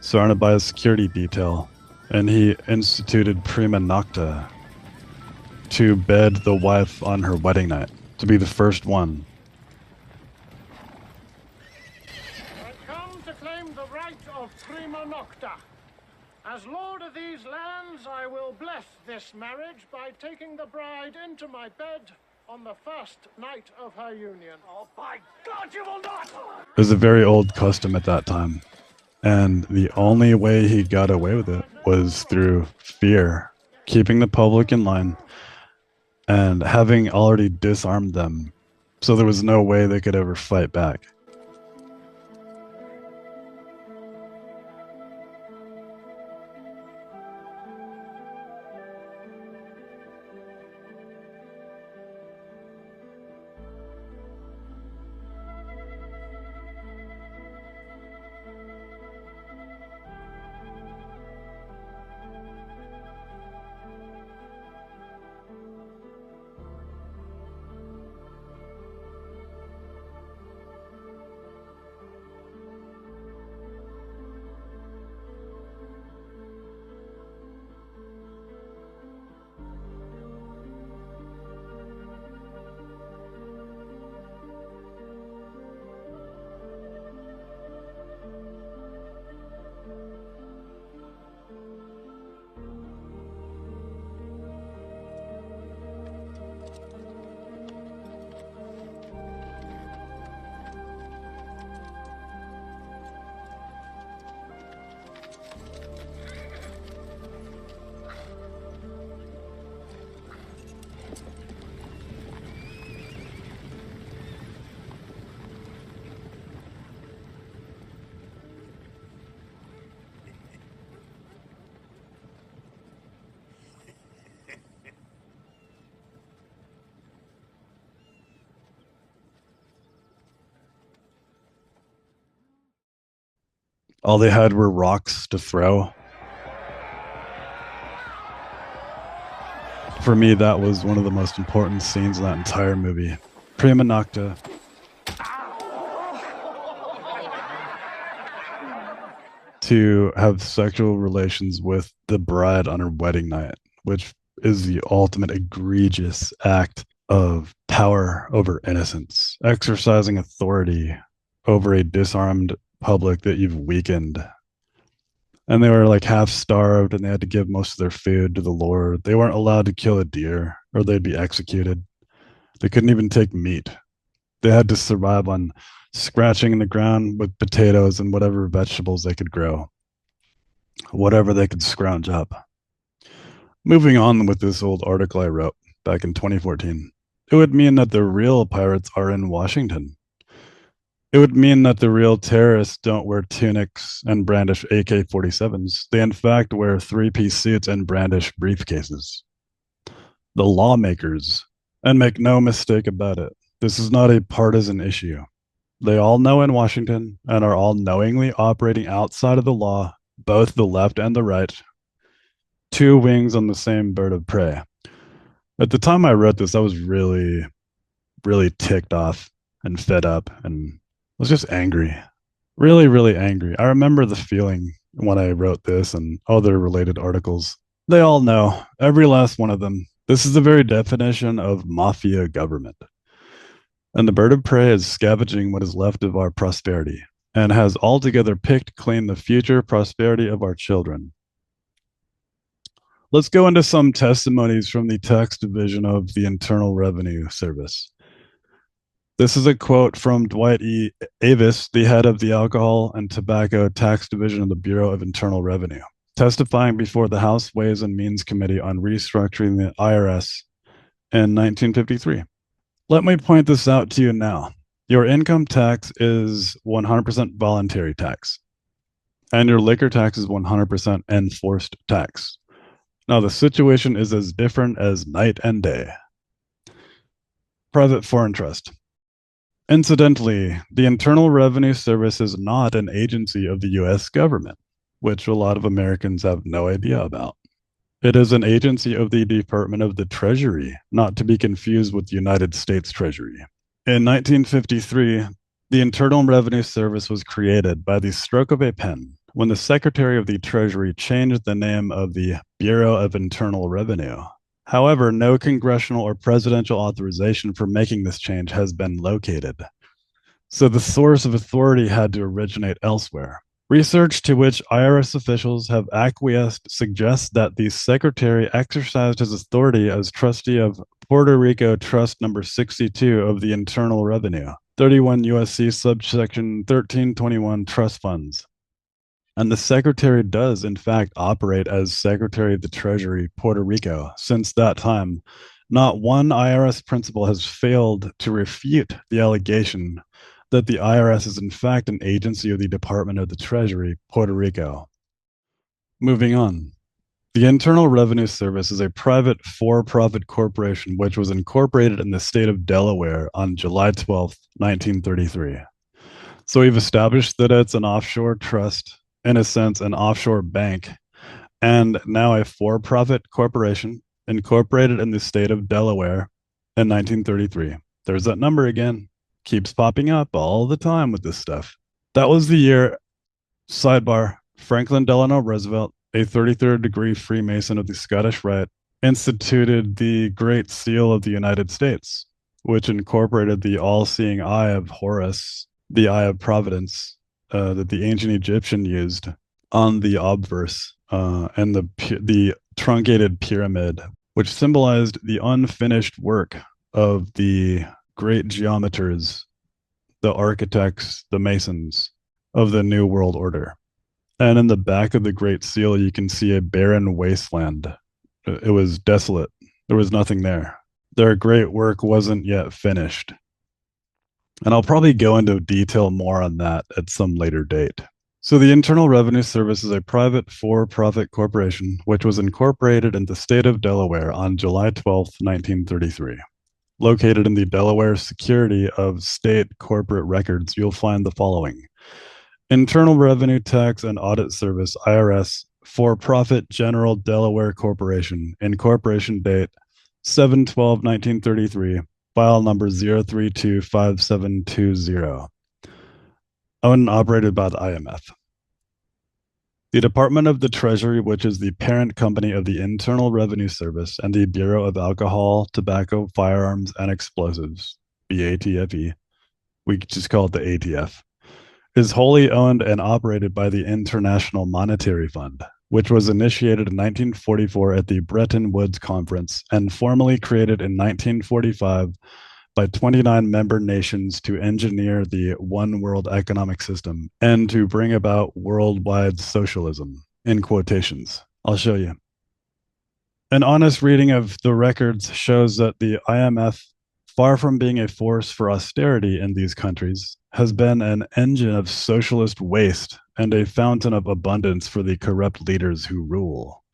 surrounded by a security detail, and he instituted prima nocta to bed the wife on her wedding night, to be the first one. I come to claim the right of prima nocta. As lord of these lands, I will bless this marriage by taking the bride into my bed on the first night of her union. Oh, by God, you will not! It was a very old custom at that time. And the only way he got away with it was through fear, keeping the public in line, and having already disarmed them. So there was no way they could ever fight back. All they had were rocks to throw. For me, that was one of the most important scenes in that entire movie. Prima nocta. To have sexual relations with the bride on her wedding night, which is the ultimate egregious act of power over innocence, exercising authority over a disarmed public that you've weakened. And they were like half starved and they had to give most of their food to the Lord. They weren't allowed to kill a deer or they'd be executed. They couldn't even take meat. They had to survive on scratching in the ground with potatoes and whatever vegetables they could grow, whatever they could scrounge up. Moving on with this old article I wrote back in 2014, it would mean that the real pirates are in Washington. It would mean that the real terrorists don't wear tunics and brandish AK-47s. They in fact wear three-piece suits and brandish briefcases. The lawmakers, and make no mistake about it, this is not a partisan issue. They all know in Washington and are all knowingly operating outside of the law, both the left and the right, two wings on the same bird of prey. At the time I wrote this, I was really, really ticked off and fed up and was just angry. Really, really angry. I remember the feeling when I wrote this and other related articles. They all know, every last one of them, this is the very definition of mafia government. And the bird of prey is scavenging what is left of our prosperity and has altogether picked clean the future prosperity of our children. Let's go into some testimonies from the tax division of the Internal Revenue Service. This is a quote from Dwight E. Avis, the head of the Alcohol and Tobacco Tax Division of the Bureau of Internal Revenue, testifying before the House Ways and Means Committee on restructuring the IRS in 1953. Let me point this out to you now. Your income tax is 100% voluntary tax, and your liquor tax is 100% enforced tax. Now, the situation is as different as night and day. Private foreign trust. Incidentally, the Internal Revenue Service is not an agency of the US government, which a lot of Americans have no idea about. It is an agency of the Department of the Treasury, not to be confused with the United States Treasury. In 1953, the Internal Revenue Service was created by the stroke of a pen when the Secretary of the Treasury changed the name of the Bureau of Internal Revenue. However, no congressional or presidential authorization for making this change has been located. So the source of authority had to originate elsewhere. Research to which IRS officials have acquiesced suggests that the Secretary exercised his authority as trustee of Puerto Rico Trust Number 62 of the Internal Revenue, 31 U.S.C. subsection 1321 trust funds. And the Secretary does, in fact, operate as Secretary of the Treasury, Puerto Rico. Since that time, not one IRS principal has failed to refute the allegation that the IRS is, in fact, an agency of the Department of the Treasury, Puerto Rico. Moving on. The Internal Revenue Service is a private for-profit corporation which was incorporated in the state of Delaware on July 12, 1933. So we've established that it's an offshore trust, in a sense, an offshore bank, and now a for-profit corporation incorporated in the state of Delaware in 1933. There's that number again. Keeps popping up all the time with this stuff. That was the year, sidebar, Franklin Delano Roosevelt, a 33rd degree Freemason of the Scottish Rite, instituted the Great Seal of the United States, which incorporated the all-seeing eye of Horus, the eye of Providence, that the ancient Egyptian used on the obverse and the truncated pyramid, which symbolized the unfinished work of the great geometers, the architects, the masons of the New World Order. And in the back of the Great Seal, you can see a barren wasteland. It was desolate. There was nothing there. Their great work wasn't yet finished. And I'll probably go into detail more on that at some later date. So the Internal Revenue Service is a private for-profit corporation which was incorporated in the state of Delaware on July 12, 1933. Located in the Delaware Security of State Corporate Records, you'll find the following. Internal Revenue Tax and Audit Service, IRS, for-profit General Delaware Corporation, incorporation date 7/12/1933, file number 0325720, owned and operated by the IMF. The Department of the Treasury, which is the parent company of the Internal Revenue Service and the Bureau of Alcohol, Tobacco, Firearms, and Explosives, BATFE, we just call it the ATF, is wholly owned and operated by the International Monetary Fund, which was initiated in 1944 at the Bretton Woods Conference and formally created in 1945 by 29 member nations to engineer the one world economic system and to bring about worldwide socialism, in quotations. I'll show you. An honest reading of the records shows that the IMF, far from being a force for austerity in these countries, has been an engine of socialist waste and a fountain of abundance for the corrupt leaders who rule.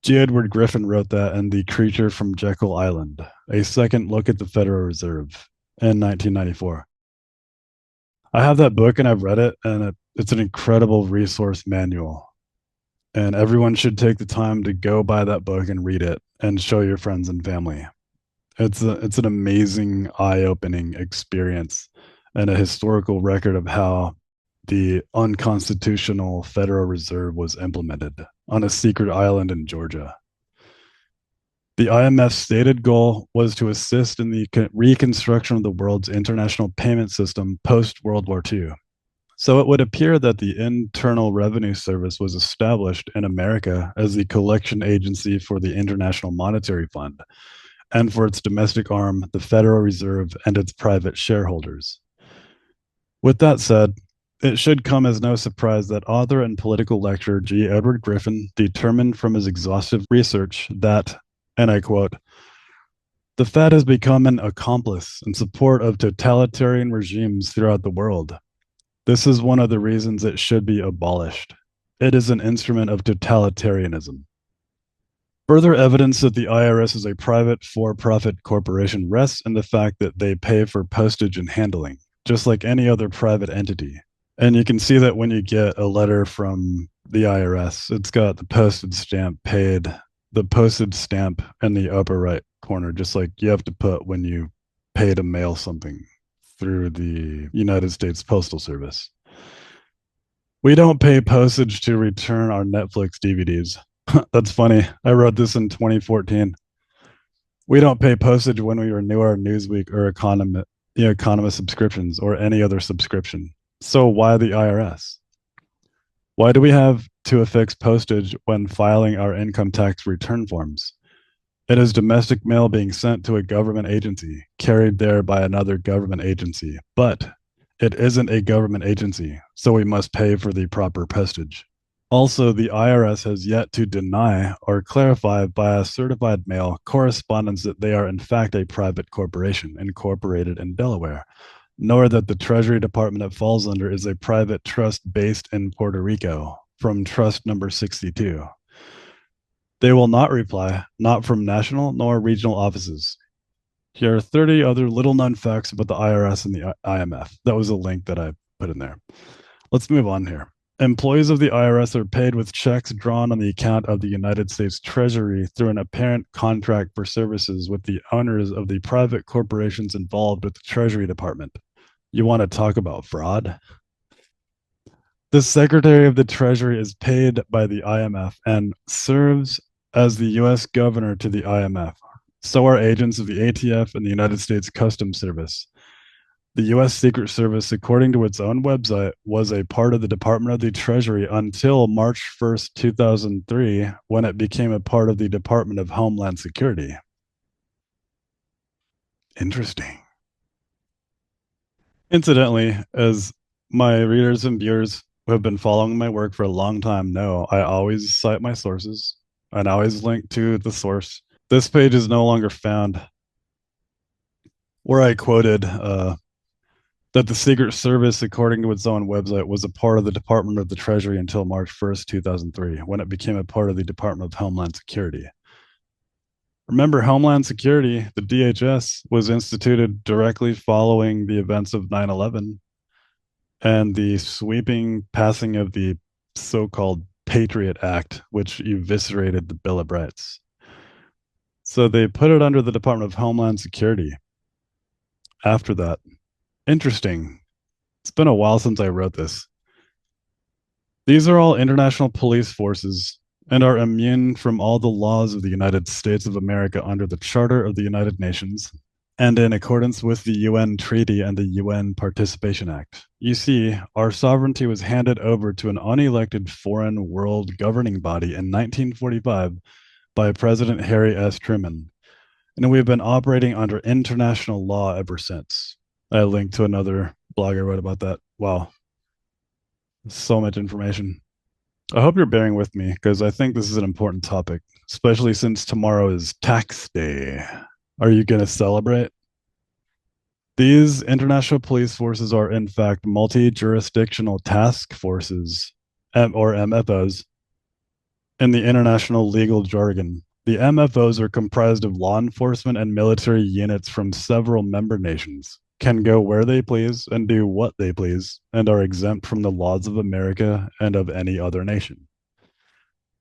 G. Edward Griffin wrote that in The Creature from Jekyll Island, a second look at the Federal Reserve, in 1994. I have that book and I've read it, and it's an incredible resource manual. And everyone should take the time to go buy that book and read it and show your friends and family. It's an amazing, eye-opening experience and a historical record of how the unconstitutional Federal Reserve was implemented on a secret island in Georgia. The IMF's stated goal was to assist in the reconstruction of the world's international payment system post-World War II. So it would appear that the Internal Revenue Service was established in America as the collection agency for the International Monetary Fund and for its domestic arm, the Federal Reserve, and its private shareholders. With that said, it should come as no surprise that author and political lecturer G. Edward Griffin determined from his exhaustive research that, and I quote, "The Fed has become an accomplice in support of totalitarian regimes throughout the world. This is one of the reasons it should be abolished. It is an instrument of totalitarianism." Further evidence that the IRS is a private for-profit corporation rests in the fact that they pay for postage and handling, just like any other private entity. And you can see that when you get a letter from the IRS, it's got the postage stamp paid, the postage stamp in the upper right corner, just like you have to put when you pay to mail something through the United States Postal Service. We don't pay postage to return our Netflix DVDs. That's funny. I wrote this in 2014. We don't pay postage when we renew our Newsweek or Economist subscriptions or any other subscription. So why the IRS? Why do we have to affix postage when filing our income tax return forms? It is domestic mail being sent to a government agency, carried there by another government agency. But it isn't a government agency, so we must pay for the proper postage. Also, the IRS has yet to deny or clarify via certified mail correspondence that they are in fact a private corporation incorporated in Delaware, nor that the Treasury Department it falls under is a private trust based in Puerto Rico from trust number 62. They will not reply, not from national nor regional offices. Here are 30 other little-known facts about the IRS and the IMF. That was a link that I put in there. Let's move on here. Employees of the IRS are paid with checks drawn on the account of the United States Treasury through an apparent contract for services with the owners of the private corporations involved with the Treasury Department. You want to talk about fraud? The Secretary of the Treasury is paid by the IMF and serves as the U.S. governor to the IMF. So are agents of the ATF and the United States Customs Service. The U.S. Secret Service, according to its own website, was a part of the Department of the Treasury until March 1st, 2003, when it became a part of the Department of Homeland Security. Interesting. Incidentally, as my readers and viewers who have been following my work for a long time know, I always cite my sources and I always link to the source. This page is no longer found where I quoted that the Secret Service, according to its own website, was a part of the Department of the Treasury until March 1st, 2003, when it became a part of the Department of Homeland Security. Remember, Homeland Security, the DHS, was instituted directly following the events of 9/11. and the sweeping passing of the so-called Patriot Act, which eviscerated the Bill of Rights. So they put it under the Department of Homeland Security after that. Interesting. It's been a while since I wrote this. These are all international police forces and are immune from all the laws of the United States of America under the Charter of the United Nations and in accordance with the UN Treaty and the UN Participation Act. You see, our sovereignty was handed over to an unelected foreign world governing body in 1945 by President Harry S. Truman, and we've been operating under international law ever since. I linked to another blog I wrote about that. Wow. So much information. I hope you're bearing with me because I think this is an important topic, especially since tomorrow is tax day. Are you going to celebrate? These international police forces are, in fact, multi-jurisdictional task forces, or MFOs, in the international legal jargon. The MFOs are comprised of law enforcement and military units from several member nations, can go where they please and do what they please, and are exempt from the laws of America and of any other nation.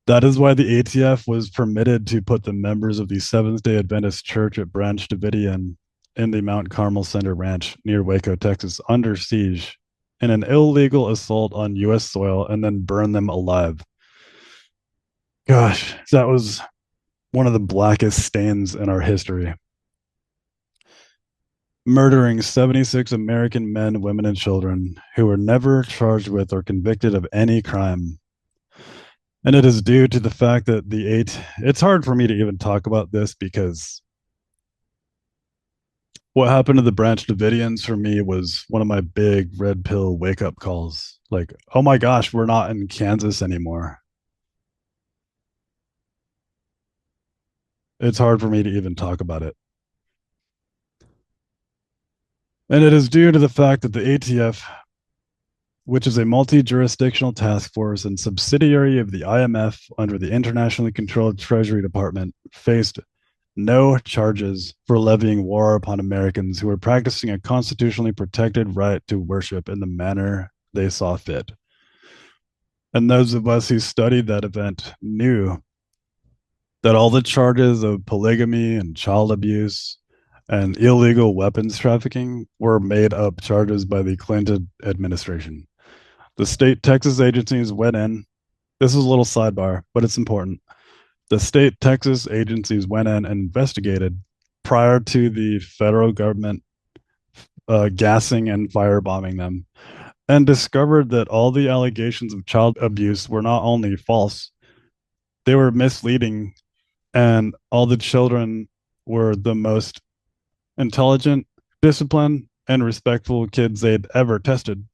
That is why the ATF was permitted to put the members of the Seventh-day Adventist Church at Branch Davidian in the Mount Carmel Center Ranch near Waco, Texas, under siege in an illegal assault on U.S. soil and then burn them alive. Gosh, that was one of the blackest stains in our history. Murdering 76 American men, women, and children who were never charged with or convicted of any crime. And it is due to the fact that it's hard for me to even talk about this because what happened to the Branch Davidians for me was one of my big red pill wake up calls. Like, oh my gosh, we're not in Kansas anymore. It's hard for me to even talk about it. And it is due to the fact that the ATF, which is a multi-jurisdictional task force and subsidiary of the IMF under the internationally controlled Treasury Department, faced no charges for levying war upon Americans who were practicing a constitutionally protected right to worship in the manner they saw fit. And those of us who studied that event knew that all the charges of polygamy and child abuse and illegal weapons trafficking were made up charges by the Clinton administration. The state Texas agencies went in. This is a little sidebar, but it's important. The state Texas agencies went in and investigated prior to the federal government gassing and firebombing them, and discovered that all the allegations of child abuse were not only false, they were misleading, and all the children were the most intelligent, disciplined, and respectful kids they'd ever tested.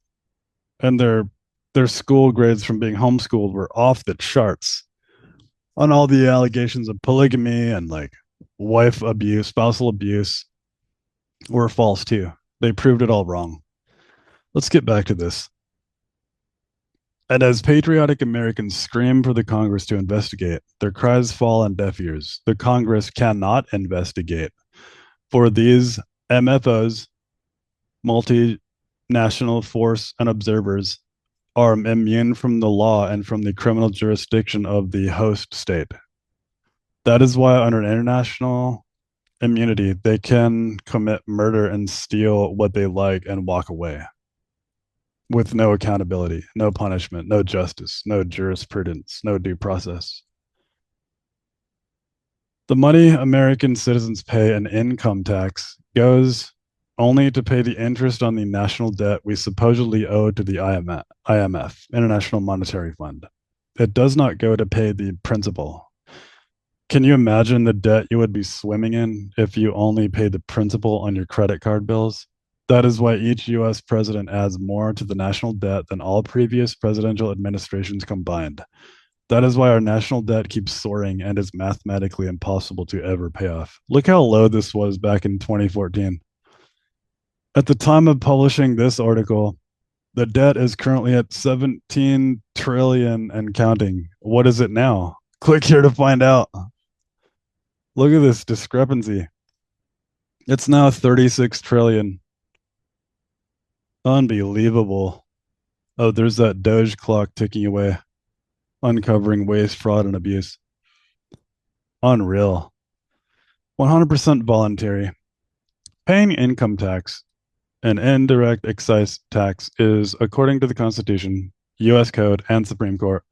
And their school grades from being homeschooled were off the charts on all the allegations of polygamy and like wife abuse, spousal abuse were false too. They proved it all wrong. Let's get back to this. And as patriotic Americans scream for the Congress to investigate, their cries fall on deaf ears. The Congress cannot investigate. For these MFOs, multinational force and observers, are immune from the law and from the criminal jurisdiction of the host state. That is why under international immunity, they can commit murder and steal what they like and walk away with no accountability, no punishment, no justice, no jurisprudence, no due process. The money American citizens pay in income tax goes only to pay the interest on the national debt we supposedly owe to the IMF, International Monetary Fund. It does not go to pay the principal. Can you imagine the debt you would be swimming in if you only paid the principal on your credit card bills? That is why each US president adds more to the national debt than all previous presidential administrations combined. That is why our national debt keeps soaring and is mathematically impossible to ever pay off. Look how low this was back in 2014. At the time of publishing this article, the debt is currently at 17 trillion and counting. What is it now? Click here to find out. Look at this discrepancy. It's now 36 trillion. Unbelievable. Oh, there's that Doge clock ticking away, uncovering waste, fraud, and abuse. Unreal. 100% voluntary. Paying income tax and indirect excise tax is, according to the Constitution, U.S. Code, and Supreme Court,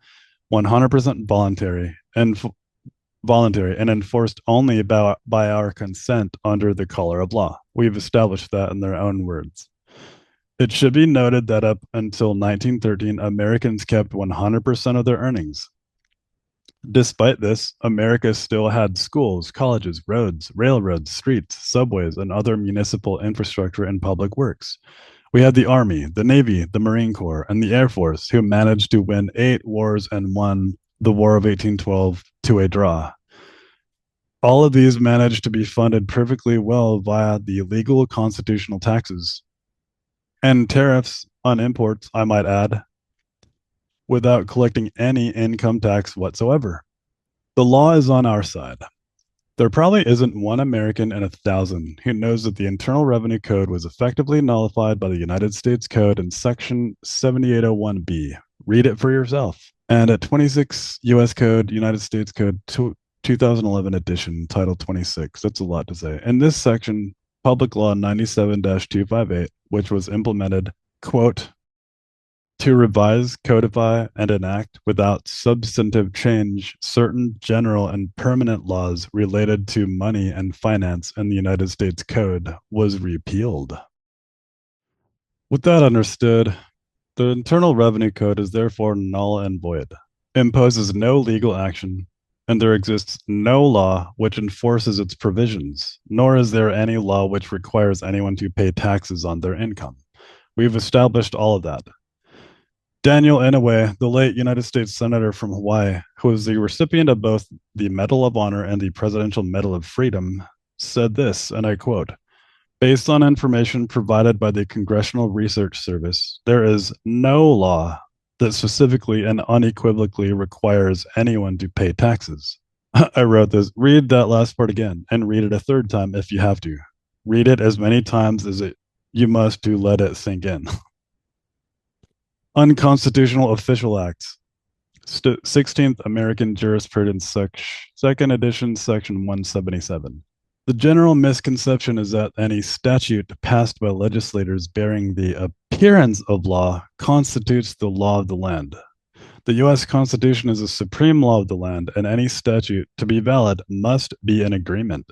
100% voluntary and enforced only by our consent under the color of law. We've established that in their own words. It should be noted that up until 1913, Americans kept 100% of their earnings. Despite this, America still had schools, colleges, roads, railroads, streets, subways, and other municipal infrastructure and public works. We had the Army, the Navy, the Marine Corps, and the Air Force, who managed to win 8 wars and won the War of 1812 to a draw. All of these managed to be funded perfectly well via the legal constitutional taxes and tariffs on imports, I might add, without collecting any income tax whatsoever. The law is on our side. There probably isn't one American in 1,000 who knows that the Internal Revenue Code was effectively nullified by the United States Code in Section 7801B. Read it for yourself. And at 26 U.S. Code, United States Code 2011 edition, Title 26. That's a lot to say. In this section, Public Law 97-258, which was implemented, quote, to revise, codify, and enact without substantive change certain general and permanent laws related to money and finance in the United States Code, was repealed. With that understood, the Internal Revenue Code is therefore null and void, imposes no legal action, and there exists no law which enforces its provisions, nor is there any law which requires anyone to pay taxes on their income. We've established all of that. Daniel Inouye, the late United States Senator from Hawaii, who was the recipient of both the Medal of Honor and the Presidential Medal of Freedom, said this, and I quote, "Based on information provided by the Congressional Research Service, there is no law that specifically and unequivocally requires anyone to pay taxes." I wrote this. Read that last part again and read it a third time if you have to. Read it as many times as you must to let it sink in. Unconstitutional Official Acts. 16th American Jurisprudence, Second Edition, Section 177. The general misconception is that any statute passed by legislators bearing the appearance of law constitutes the law of the land. The U.S. Constitution is the supreme law of the land, and any statute, to be valid, must be an agreement.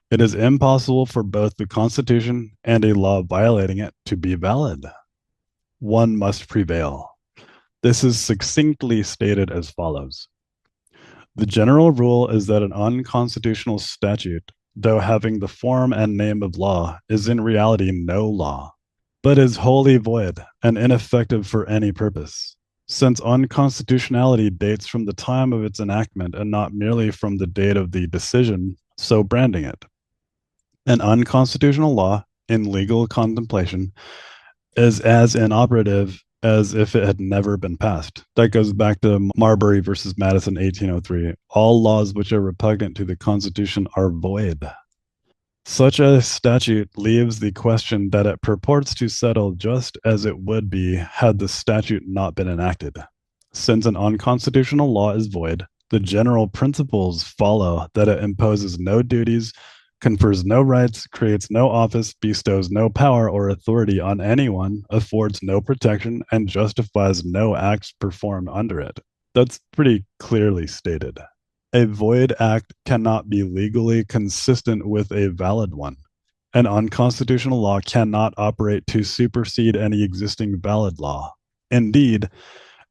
It is impossible for both the Constitution and a law violating it to be valid. One must prevail. This is succinctly stated as follows. The general rule is that an unconstitutional statute, though having the form and name of law, is in reality no law, but is wholly void and ineffective for any purpose, since unconstitutionality dates from the time of its enactment and not merely from the date of the decision so branding it. An unconstitutional law, in legal contemplation, is as inoperative as if it had never been passed. That goes back to Marbury versus Madison, 1803. All laws which are repugnant to the Constitution are void. Such a statute leaves the question that it purports to settle just as it would be had the statute not been enacted. Since an unconstitutional law is void, the general principles follow that it imposes no duties, confers no rights, creates no office, bestows no power or authority on anyone, affords no protection, and justifies no acts performed under it. That's pretty clearly stated. A void act cannot be legally consistent with a valid one. An unconstitutional law cannot operate to supersede any existing valid law. Indeed,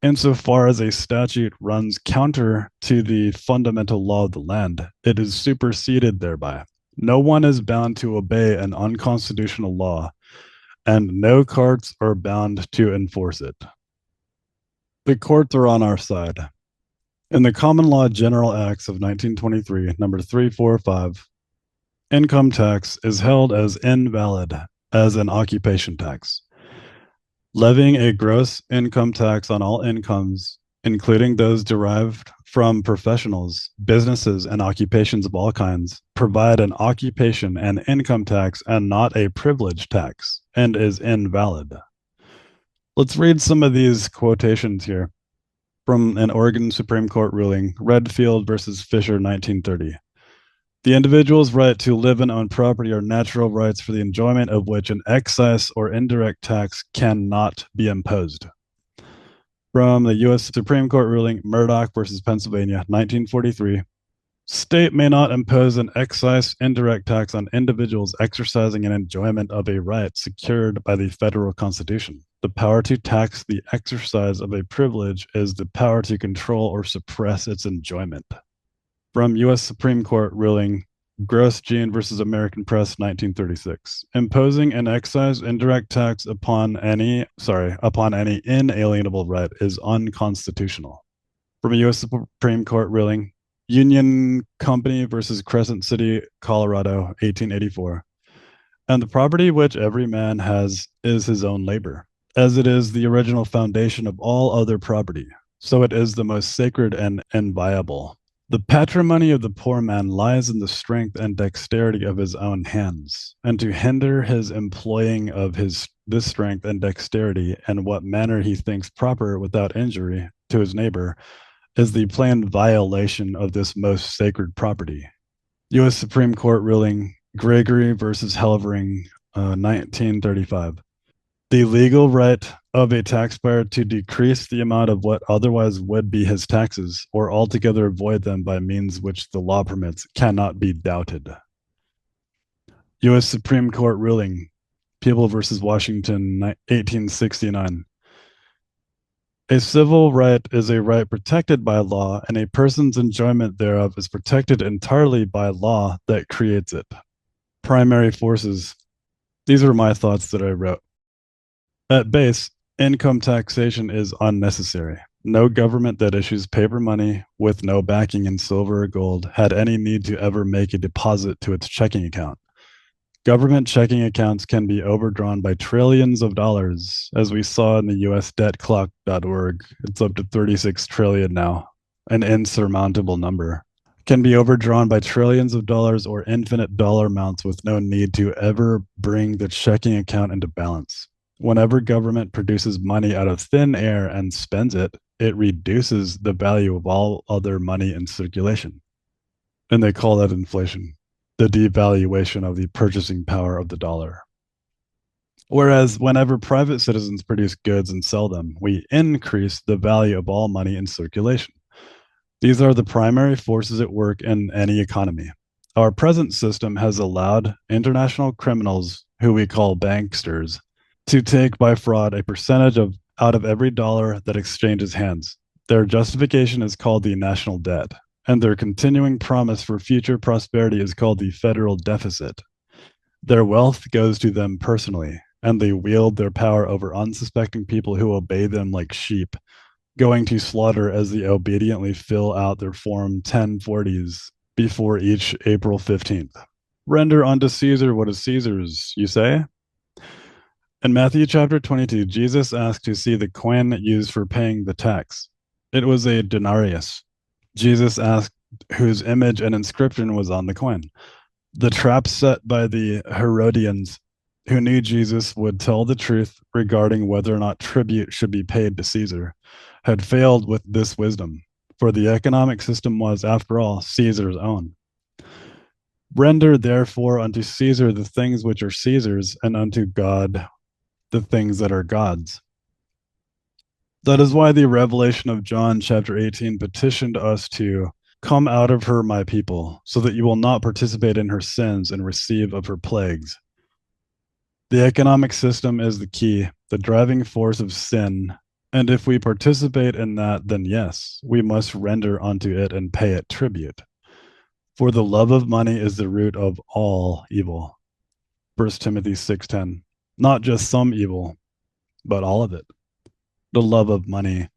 insofar as a statute runs counter to the fundamental law of the land, it is superseded thereby. No one is bound to obey an unconstitutional law, and no courts are bound to enforce it. The courts are on our side. In the Common Law General Acts of 1923, number 345, income tax is held as invalid as an occupation tax. Levying a gross income tax on all incomes, including those derived from professionals, businesses, and occupations of all kinds, provide an occupation and income tax and not a privilege tax, and is invalid. Let's read some of these quotations here from an Oregon Supreme Court ruling, Redfield versus Fisher, 1930. The individual's right to live and own property are natural rights for the enjoyment of which an excise or indirect tax cannot be imposed. From the U.S. Supreme Court ruling, Murdoch versus Pennsylvania, 1943. State may not impose an excise indirect tax on individuals exercising an enjoyment of a right secured by the federal Constitution. The power to tax the exercise of a privilege is the power to control or suppress its enjoyment. From U.S. Supreme Court ruling, Gross-Jean versus American Press, 1936. Imposing an excise indirect tax upon any inalienable right is unconstitutional. From a U.S. Supreme Court ruling, Union Company versus Crescent City, Colorado, 1884. And the property which every man has is his own labor, as it is the original foundation of all other property. So it is the most sacred and inviolable. The patrimony of the poor man lies in the strength and dexterity of his own hands, and to hinder his employing of this strength and dexterity in what manner he thinks proper without injury to his neighbor is the plain violation of this most sacred property. U.S. Supreme Court ruling, Gregory versus Helvering, 1935. The legal right of a taxpayer to decrease the amount of what otherwise would be his taxes, or altogether avoid them by means which the law permits, cannot be doubted. U.S. Supreme Court ruling, People versus Washington, 1869. A civil right is a right protected by law, and a person's enjoyment thereof is protected entirely by law that creates it. Primary forces. These are my thoughts that I wrote. At base, income taxation is unnecessary. No government that issues paper money with no backing in silver or gold had any need to ever make a deposit to its checking account. Government checking accounts can be overdrawn by trillions of dollars, as we saw in the USDebtClock.org. It's up to 36 trillion now, an insurmountable number. Can be overdrawn by trillions of dollars or infinite dollar amounts with no need to ever bring the checking account into balance. Whenever government produces money out of thin air and spends it, it reduces the value of all other money in circulation. And they call that inflation, the devaluation of the purchasing power of the dollar. Whereas whenever private citizens produce goods and sell them, we increase the value of all money in circulation. These are the primary forces at work in any economy. Our present system has allowed international criminals, who we call banksters, to take by fraud a percentage out of every dollar that exchanges hands. Their justification is called the national debt, and their continuing promise for future prosperity is called the federal deficit. Their wealth goes to them personally, and they wield their power over unsuspecting people who obey them like sheep, going to slaughter as they obediently fill out their Form 1040s before each April 15th. Render unto Caesar what is Caesar's, you say? In Matthew chapter 22, Jesus asked to see the coin used for paying the tax. It was a denarius. Jesus asked whose image and inscription was on the coin. The trap set by the Herodians, who knew Jesus would tell the truth regarding whether or not tribute should be paid to Caesar, had failed with this wisdom, for the economic system was, after all, Caesar's own. Render therefore unto Caesar the things which are Caesar's, and unto God the things that are God's. That is why the revelation of John chapter 18 petitioned us to come out of her, my people, so that you will not participate in her sins and receive of her plagues. The economic system is the key, the driving force of sin, and if we participate in that, then yes, we must render unto it and pay it tribute. For the love of money is the root of all evil. 1 Timothy 6:10. Not just some evil, but all of it. The love of money,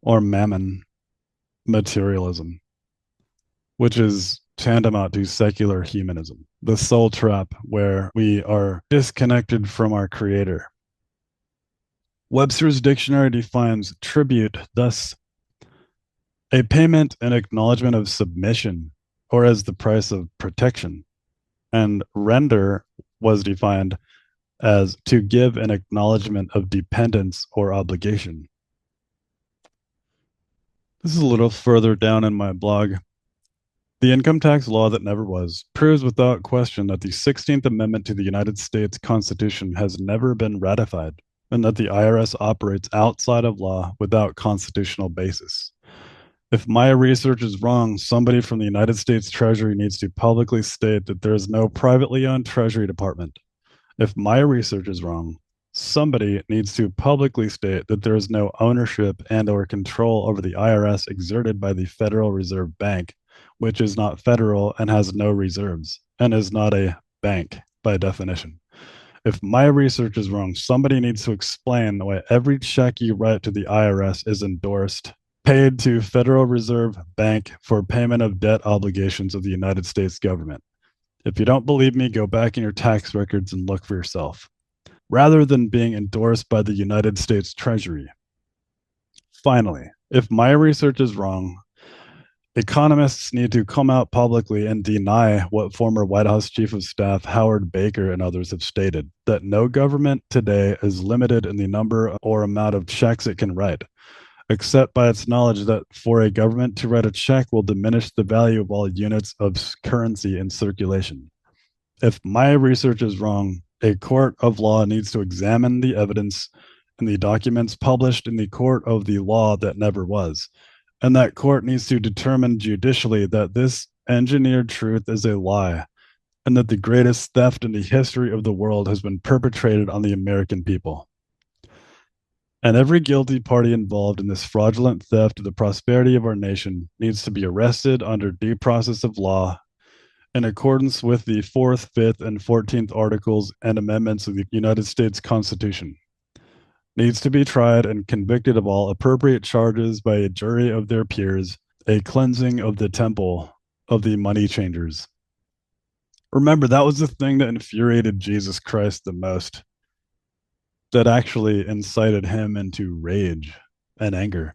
or mammon, materialism, which is tantamount to secular humanism, the soul trap where we are disconnected from our Creator. Webster's dictionary defines tribute thus: a payment and acknowledgement of submission, or as the price of protection. And render was defined as to give an acknowledgement of dependence or obligation. This is a little further down in my blog. The income tax law that never was proves without question that the 16th Amendment to the United States Constitution has never been ratified, and that the IRS operates outside of law without constitutional basis. If my research is wrong, somebody from the United States Treasury needs to publicly state that there is no privately owned Treasury Department. If my research is wrong, somebody needs to publicly state that there is no ownership and or control over the IRS exerted by the Federal Reserve Bank, which is not federal and has no reserves and is not a bank by definition. If my research is wrong, somebody needs to explain why every check you write to the IRS is endorsed, paid to Federal Reserve Bank for payment of debt obligations of the United States government. If you don't believe me, go back in your tax records and look for yourself, rather than being endorsed by the United States Treasury. Finally, if my research is wrong, economists need to come out publicly and deny what former White House Chief of Staff Howard Baker and others have stated, that no government today is limited in the number or amount of checks it can write, except by its knowledge that for a government to write a check will diminish the value of all units of currency in circulation. If my research is wrong, a court of law needs to examine the evidence in the documents published in the court of the law that never was, and that court needs to determine judicially that this engineered truth is a lie, and that the greatest theft in the history of the world has been perpetrated on the American people. And every guilty party involved in this fraudulent theft of the prosperity of our nation needs to be arrested under due process of law in accordance with the 4th, 5th, and 14th Articles and Amendments of the United States Constitution. Needs to be tried and convicted of all appropriate charges by a jury of their peers, a cleansing of the temple of the money changers. Remember, that was the thing that infuriated Jesus Christ the most, that actually incited him into rage and anger.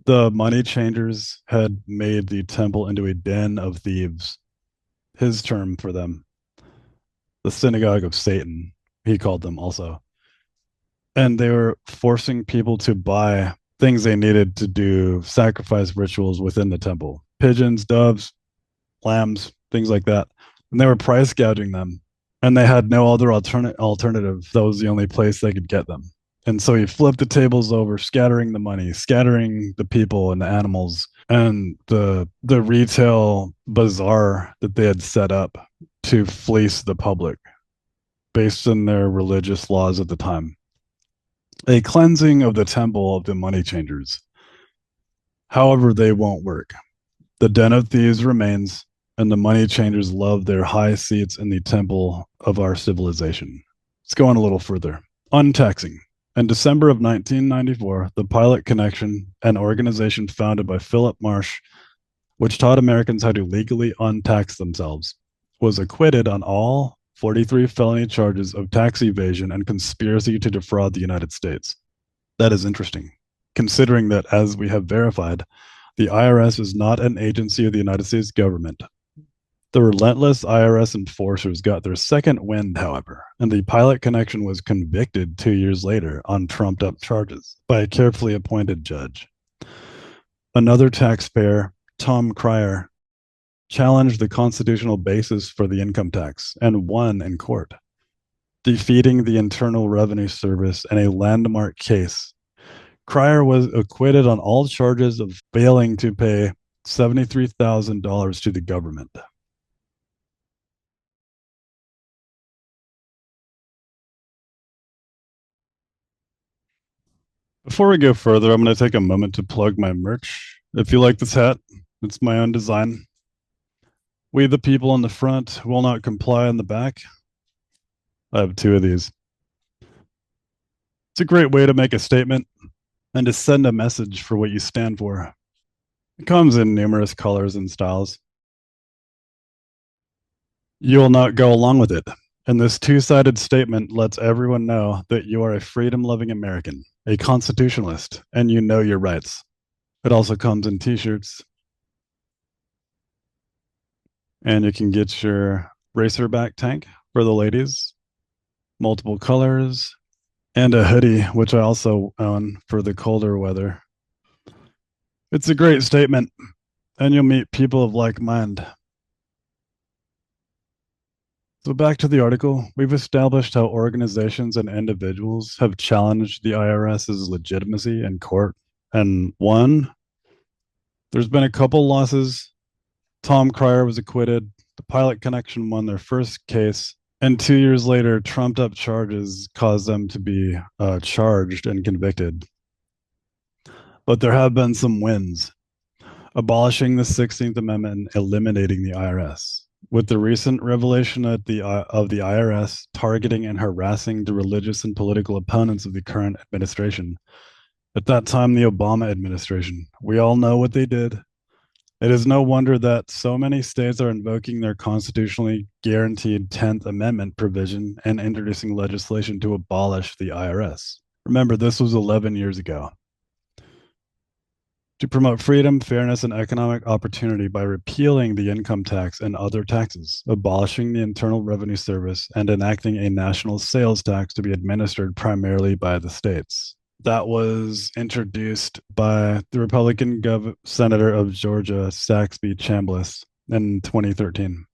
The money changers had made the temple into a den of thieves, his term for them. The synagogue of Satan, he called them also. And they were forcing people to buy things they needed to do sacrifice rituals within the temple. Pigeons, doves, lambs, things like that. And they were price gouging them. And they had no other alternative. That was the only place they could get them. And so he flipped the tables over, scattering the money, scattering the people and the animals, and the retail bazaar that they had set up to fleece the public based on their religious laws at the time. A cleansing of the temple of the money changers. However, they won't work. The den of thieves remains, and the money changers love their high seats in the temple of our civilization. Let's go on a little further. Untaxing. In December of 1994, the Pilot Connection, an organization founded by Philip Marsh, which taught Americans how to legally untax themselves, was acquitted on all 43 felony charges of tax evasion and conspiracy to defraud the United States. That is interesting, considering that, as we have verified, the IRS is not an agency of the United States government. The relentless IRS enforcers got their second wind, however, and the Pilot Connection was convicted 2 years later on trumped-up charges by a carefully appointed judge. Another taxpayer, Tom Cryer, challenged the constitutional basis for the income tax and won in court, defeating the Internal Revenue Service in a landmark case. Cryer was acquitted on all charges of failing to pay $73,000 to the government. Before we go further, I'm going to take a moment to plug my merch. If you like this hat, it's my own design. We the people on the front will not comply on the back. I have 2 of these. It's a great way to make a statement and to send a message for what you stand for. It comes in numerous colors and styles. You will not go along with it. And this 2-sided statement lets everyone know that you are a freedom-loving American, a constitutionalist, and you know your rights. It also comes in t-shirts. And you can get your racerback tank for the ladies, multiple colors, and a hoodie, which I also own for the colder weather. It's a great statement, and you'll meet people of like mind. So back to the article, we've established how organizations and individuals have challenged the IRS's legitimacy in court and won. There's been a couple losses. Tom Cryer was acquitted. The Pilot Connection won their first case. And 2 years later, trumped up charges caused them to be charged and convicted. But there have been some wins. Abolishing the 16th Amendment and eliminating the IRS. With the recent revelation of the IRS targeting and harassing the religious and political opponents of the current administration. At that time, the Obama administration. We all know what they did. It is no wonder that so many states are invoking their constitutionally guaranteed 10th Amendment provision and introducing legislation to abolish the IRS. Remember, this was 11 years ago. To promote freedom, fairness, and economic opportunity by repealing the income tax and other taxes, abolishing the Internal Revenue Service, and enacting a national sales tax to be administered primarily by the states. That was introduced by the Republican Senator of Georgia, Saxby Chambliss, in 2013.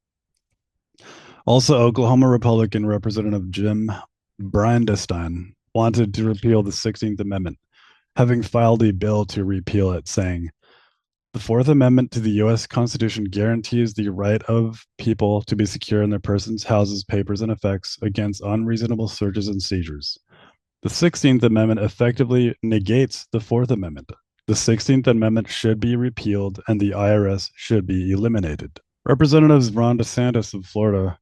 Also, Oklahoma Republican Representative Jim Bridenstine wanted to repeal the 16th Amendment, having filed a bill to repeal it, saying, "The Fourth Amendment to the U.S. Constitution guarantees the right of people to be secure in their persons, houses, papers, and effects against unreasonable searches and seizures. The 16th Amendment effectively negates the Fourth Amendment. The 16th Amendment should be repealed and the IRS should be eliminated." Representatives Ron DeSantis of Florida,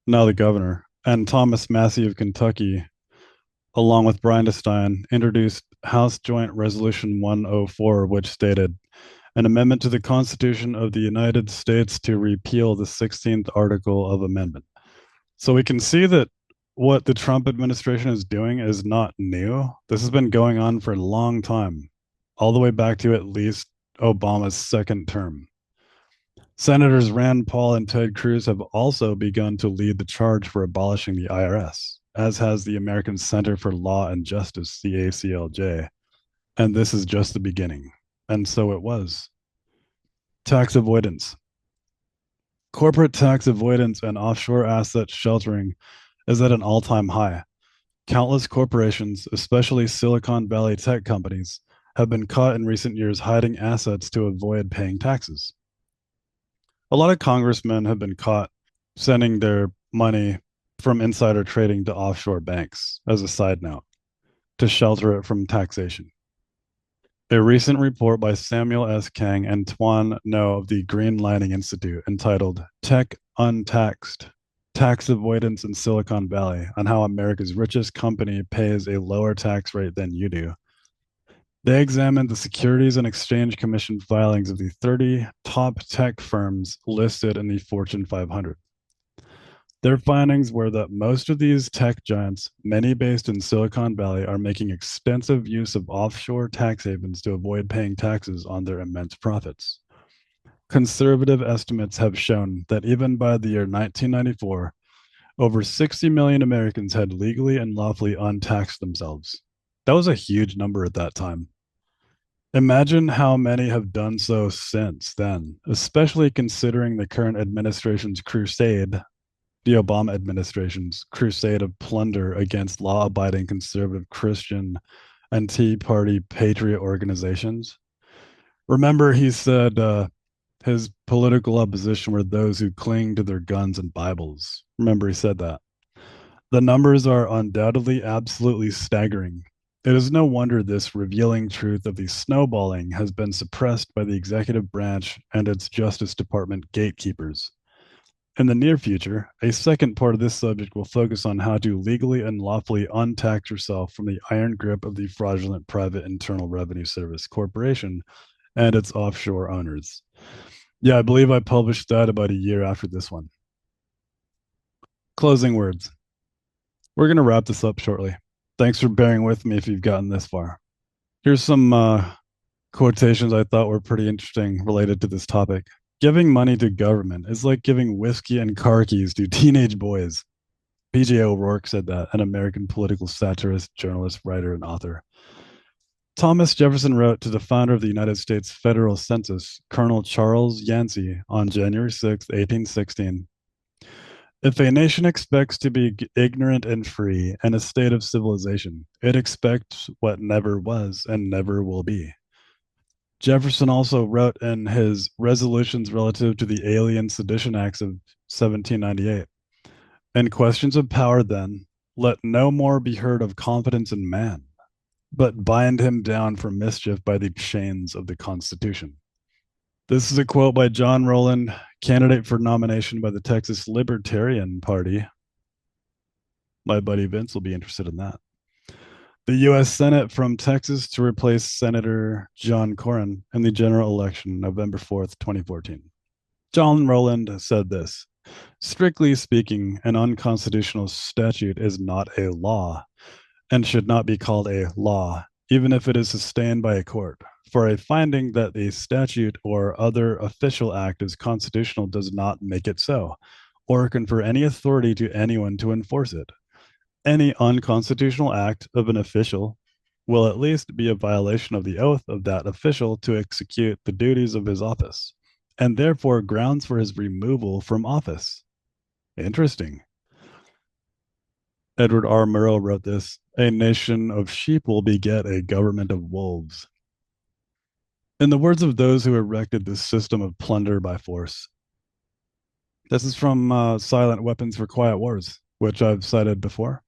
now the governor, and Thomas Massie of Kentucky, along with Bridenstine, introduced House Joint Resolution 104, which stated, "An amendment to the Constitution of the United States to repeal the 16th Article of Amendment." So we can see that what the Trump administration is doing is not new. This has been going on for a long time, all the way back to at least Obama's second term. Senators Rand Paul and Ted Cruz have also begun to lead the charge for abolishing the IRS, as has the American Center for Law and Justice, the ACLJ. And this is just the beginning. And so it was. Tax avoidance. Corporate tax avoidance and offshore asset sheltering is at an all-time high. Countless corporations, especially Silicon Valley tech companies, have been caught in recent years hiding assets to avoid paying taxes. A lot of congressmen have been caught sending their money from insider trading to offshore banks, as a side note, to shelter it from taxation. A recent report by Samuel S. Kang and Tuan No of the Green Lining Institute entitled "Tech Untaxed: Tax Avoidance in Silicon Valley" on how America's richest company pays a lower tax rate than you do. They examined the Securities and Exchange Commission filings of the 30 top tech firms listed in the Fortune 500. Their findings were that most of these tech giants, many based in Silicon Valley, are making extensive use of offshore tax havens to avoid paying taxes on their immense profits. Conservative estimates have shown that even by the year 1994, over 60 million Americans had legally and lawfully untaxed themselves. That was a huge number at that time. Imagine how many have done so since then, especially considering the current administration's crusade, the Obama administration's crusade of plunder against law-abiding conservative Christian and Tea Party patriot organizations. Remember, he said his political opposition were those who cling to their guns and Bibles. Remember, he said that. The numbers are undoubtedly absolutely staggering. It is no wonder this revealing truth of the snowballing has been suppressed by the executive branch and its Justice Department gatekeepers. In the near future, a second part of this subject will focus on how to legally and lawfully untax yourself from the iron grip of the fraudulent private Internal Revenue Service Corporation and its offshore owners. Yeah, I believe I published that about a year after this one. Closing words. We're going to wrap this up shortly. Thanks for bearing with me if you've gotten this far. Here's some quotations I thought were pretty interesting related to this topic. Giving money to government is like giving whiskey and car keys to teenage boys. P.J. O'Rourke said that, an American political satirist, journalist, writer, and author. Thomas Jefferson wrote to the founder of the United States Federal Census, Colonel Charles Yancey, on January 6, 1816. If a nation expects to be ignorant and free and a state of civilization, it expects what never was and never will be. Jefferson also wrote in his resolutions relative to the Alien Sedition Acts of 1798, in questions of power then, let no more be heard of confidence in man, but bind him down for mischief by the chains of the Constitution. This is a quote by John Rowland, candidate for nomination by the Texas Libertarian Party. My buddy Vince will be interested in that. The U.S. Senate from Texas to replace Senator John Cornyn in the general election, November 4th, 2014. John Rowland said this: strictly speaking, an unconstitutional statute is not a law and should not be called a law, even if it is sustained by a court. For a finding that a statute or other official act is constitutional does not make it so, or confer any authority to anyone to enforce it. Any unconstitutional act of an official will at least be a violation of the oath of that official to execute the duties of his office, and therefore grounds for his removal from office. Interesting. Edward R. Murrow wrote this: a nation of sheep will beget a government of wolves. In the words of those who erected this system of plunder by force. This is from Silent Weapons for Quiet Wars, which I've cited before.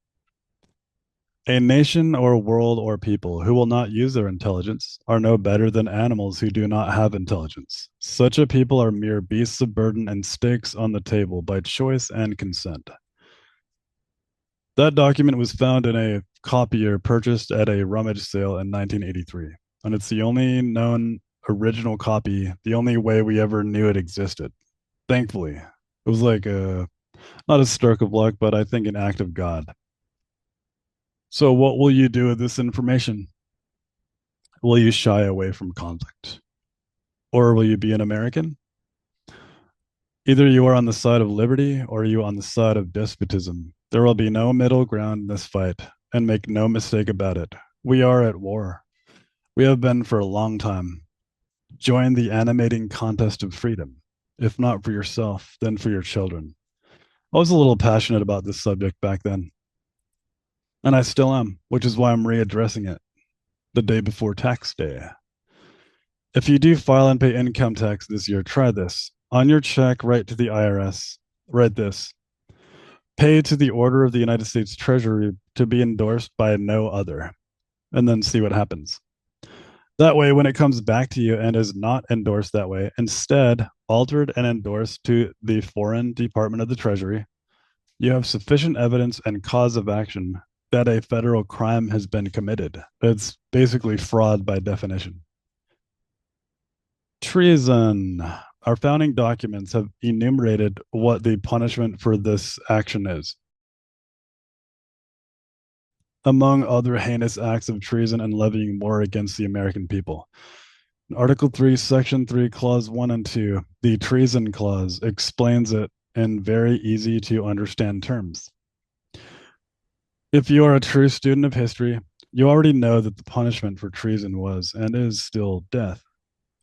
A nation or world or people who will not use their intelligence are no better than animals who do not have intelligence. Such a people are mere beasts of burden and stakes on the table by choice and consent. That document was found in a copier purchased at a rummage sale in 1983, and it's the only known original copy, the only way we ever knew it existed. Thankfully, it was like not a stroke of luck, but I think an act of God. So what will you do with this information? Will you shy away from conflict? Or will you be an American? Either you are on the side of liberty or you are on the side of despotism. There will be no middle ground in this fight, and make no mistake about it. We are at war. We have been for a long time. Join the animating contest of freedom. If not for yourself, then for your children. I was a little passionate about this subject back then. And I still am, which is why I'm readdressing it the day before tax day. If you do file and pay income tax this year, try this. On your check, write to the IRS, write this: pay to the order of the United States Treasury to be endorsed by no other, and then see what happens. That way, when it comes back to you and is not endorsed that way, instead altered and endorsed to the Foreign Department of the Treasury, you have sufficient evidence and cause of action that a federal crime has been committed. It's basically fraud by definition. Treason. Our founding documents have enumerated what the punishment for this action is. Among other heinous acts of treason and levying war against the American people. In Article 3, Section 3, Clause 1 and 2, the Treason Clause explains it in very easy to understand terms. If you are a true student of history, you already know that the punishment for treason was and is still death,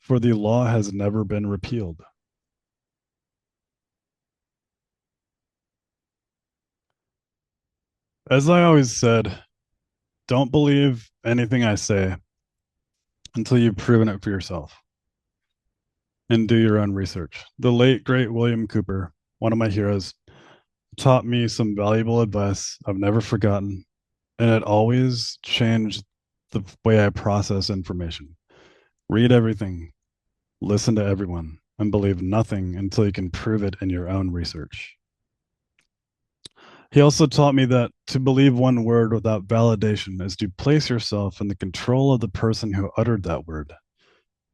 for the law has never been repealed. As I always said, don't believe anything I say until you've proven it for yourself. And do your own research. The late, great William Cooper, one of my heroes, taught me some valuable advice I've never forgotten, and it always changed the way I process information. Read everything, listen to everyone, and believe nothing until you can prove it in your own research. He also taught me that to believe one word without validation is to place yourself in the control of the person who uttered that word.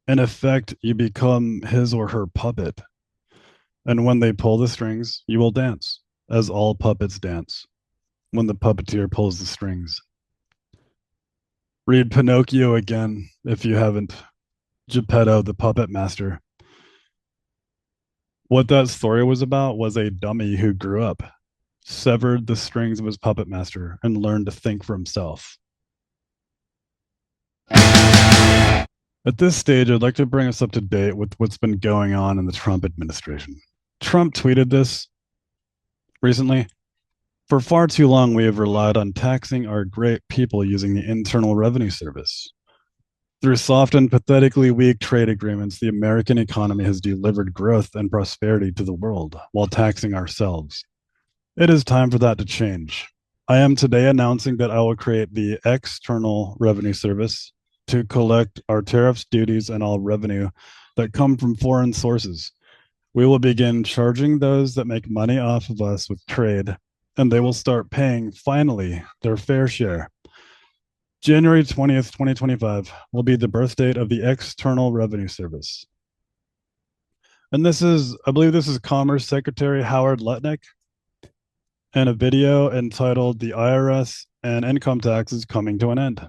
In effect, you become his or her puppet. And when they pull the strings, you will dance, as all puppets dance, when the puppeteer pulls the strings. Read Pinocchio again, if you haven't. Geppetto, the puppet master. What that story was about was a dummy who grew up. severed the strings of his puppet master, and learned to think for himself. At this stage, I'd like to bring us up to date with what's been going on in the Trump administration. Trump tweeted this recently. For far too long, we have relied on taxing our great people using the Internal Revenue Service. Through soft and pathetically weak trade agreements, the American economy has delivered growth and prosperity to the world while taxing ourselves. It is time for that to change. I am today announcing that I will create the External Revenue Service to collect our tariffs, duties, and all revenue that come from foreign sources. We will begin charging those that make money off of us with trade, and they will start paying, finally, their fair share. January 20th, 2025 will be the birth date of the External Revenue Service. And I believe this is Commerce Secretary Howard Lutnick, and a video entitled "The IRS and Income Taxes Coming to an End."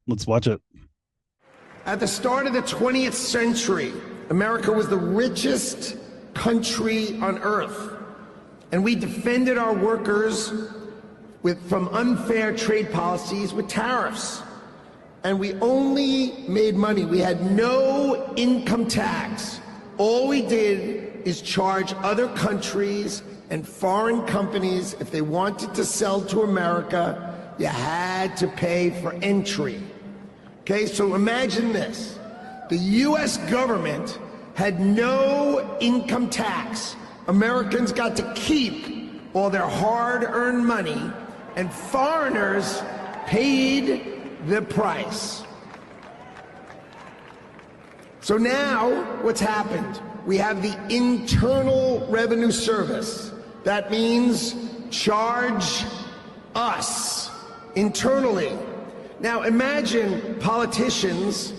Let's watch it. At the start of the 20th century, America was the richest country on earth, and we defended our workers from unfair trade policies with tariffs. And we only made money. We had no income tax. All we did is charge other countries and foreign companies, if they wanted to sell to America, you had to pay for entry. Okay, so imagine this. The US government had no income tax. Americans got to keep all their hard-earned money, and foreigners paid the price. So now, what's happened? We have the Internal Revenue Service. That means charge us internally. Now imagine politicians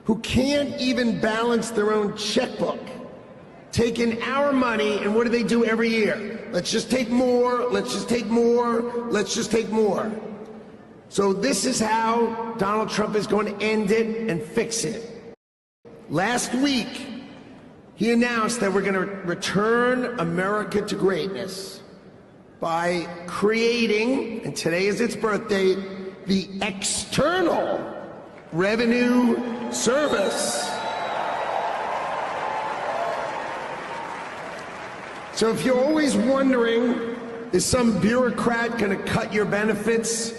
who can't even balance their own checkbook, taking our money, and what do they do every year? Let's just take more, let's just take more, let's just take more. So this is how Donald Trump is going to end it and fix it. Last week, he announced that we're going to return America to greatness by creating, and today is its birth date, the External Revenue Service. So if you're always wondering, is some bureaucrat going to cut your benefits?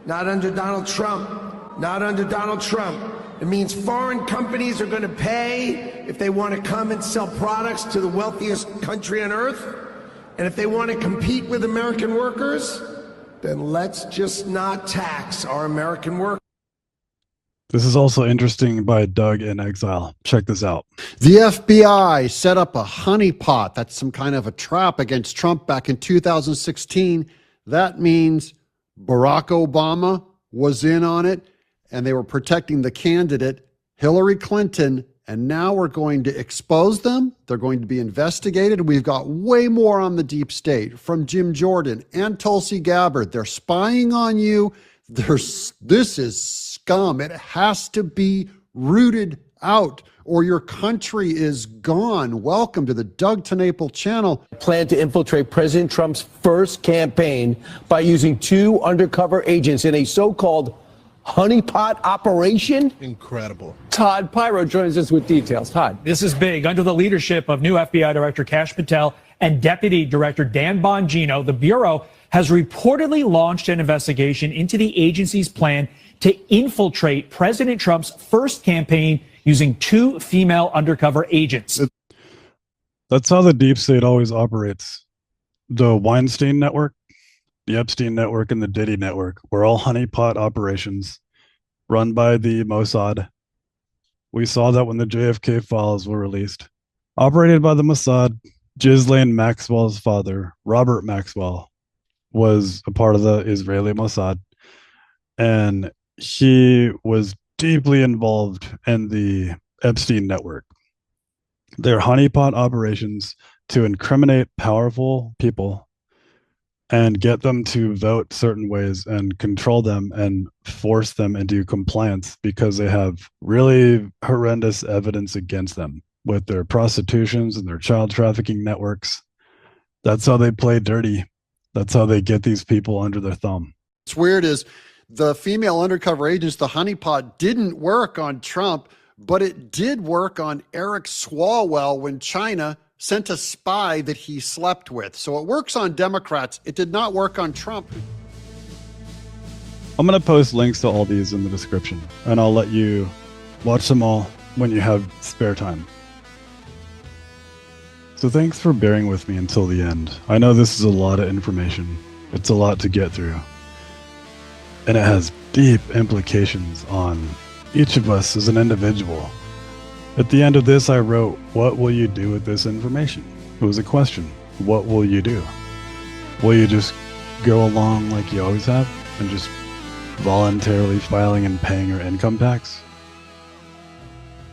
Not under Donald Trump. Not under Donald Trump. It means foreign companies are going to pay if they want to come and sell products to the wealthiest country on earth. And if they want to compete with American workers, then let's just not tax our American workers. This is also interesting by Doug in Exile. Check this out. The FBI set up a honeypot. That's some kind of a trap against Trump back in 2016. That means Barack Obama was in on it, and they were protecting the candidate, Hillary Clinton, and now we're going to expose them. They're going to be investigated. We've got way more on the deep state from Jim Jordan and Tulsi Gabbard. They're spying on you. This is scum. It has to be rooted out or your country is gone. Welcome to the Doug TenNapel channel. Plan to infiltrate President Trump's first campaign by using 2 undercover agents in a so-called honeypot operation? Incredible. Todd Pyro joins us with details. Todd. This is big. Under the leadership of new FBI Director Kash Patel and Deputy Director Dan Bongino, the Bureau has reportedly launched an investigation into the agency's plan to infiltrate President Trump's first campaign using 2 female undercover agents. That's how the deep state always operates. The Weinstein Network, the Epstein Network, and the Diddy Network were all honeypot operations run by the Mossad. We saw that when the JFK files were released. Operated by the Mossad, Ghislaine Maxwell's father, Robert Maxwell, was a part of the Israeli Mossad, and he was deeply involved in the Epstein Network. They're honeypot operations to incriminate powerful people and get them to vote certain ways and control them and force them into compliance because they have really horrendous evidence against them with their prostitutions and their child trafficking networks. That's how they play dirty. That's how they get these people under their thumb. What's weird is the female undercover agents, the honeypot, didn't work on Trump, but it did work on Eric Swalwell when China sent a spy that he slept with. So it works on Democrats. It did not work on Trump. I'm going to post links to all these in the description, and I'll let you watch them all when you have spare time. So thanks for bearing with me until the end. I know this is a lot of information. It's a lot to get through. And it has deep implications on each of us as an individual. At the end of this, I wrote, what will you do with this information? It was a question. What will you do? Will you just go along like you always have and just voluntarily filing and paying your income tax?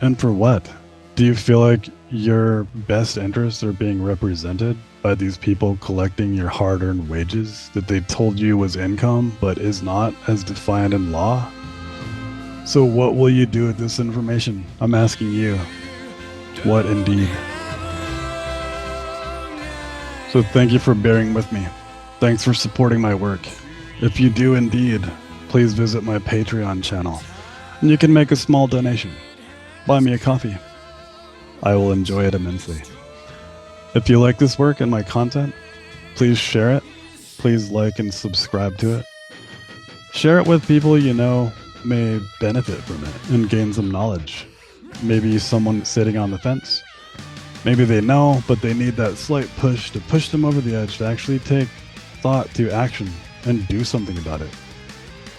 And for what? Do you feel like your best interests are being represented by these people collecting your hard-earned wages that they told you was income but is not as defined in law? So what will you do with this information? I'm asking you. What indeed? So thank you for bearing with me. Thanks for supporting my work. If you do indeed, please visit my Patreon channel, and you can make a small donation. Buy me a coffee. I will enjoy it immensely. If you like this work and my content, please share it. Please like and subscribe to it. Share it with people you know may benefit from it and gain some knowledge. Maybe someone sitting on the fence. Maybe they know, but they need that slight push to push them over the edge to actually take thought to action and do something about it.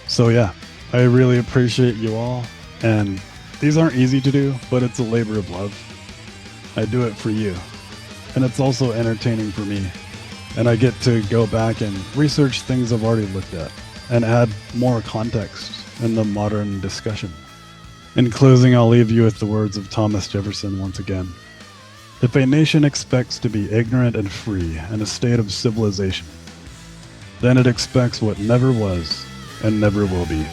So yeah, I really appreciate you all, and these aren't easy to do, but it's a labor of love. I do it for you, and it's also entertaining for me, and I get to go back and research things I've already looked at and add more context in the modern discussion. In closing, I'll leave you with the words of Thomas Jefferson once again. If a nation expects to be ignorant and free in a state of civilization, then it expects what never was and never will be.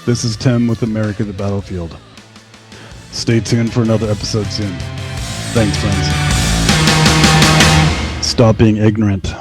This is Tim with America the Battlefield. Stay tuned for another episode soon. Thanks, friends. Stop being ignorant.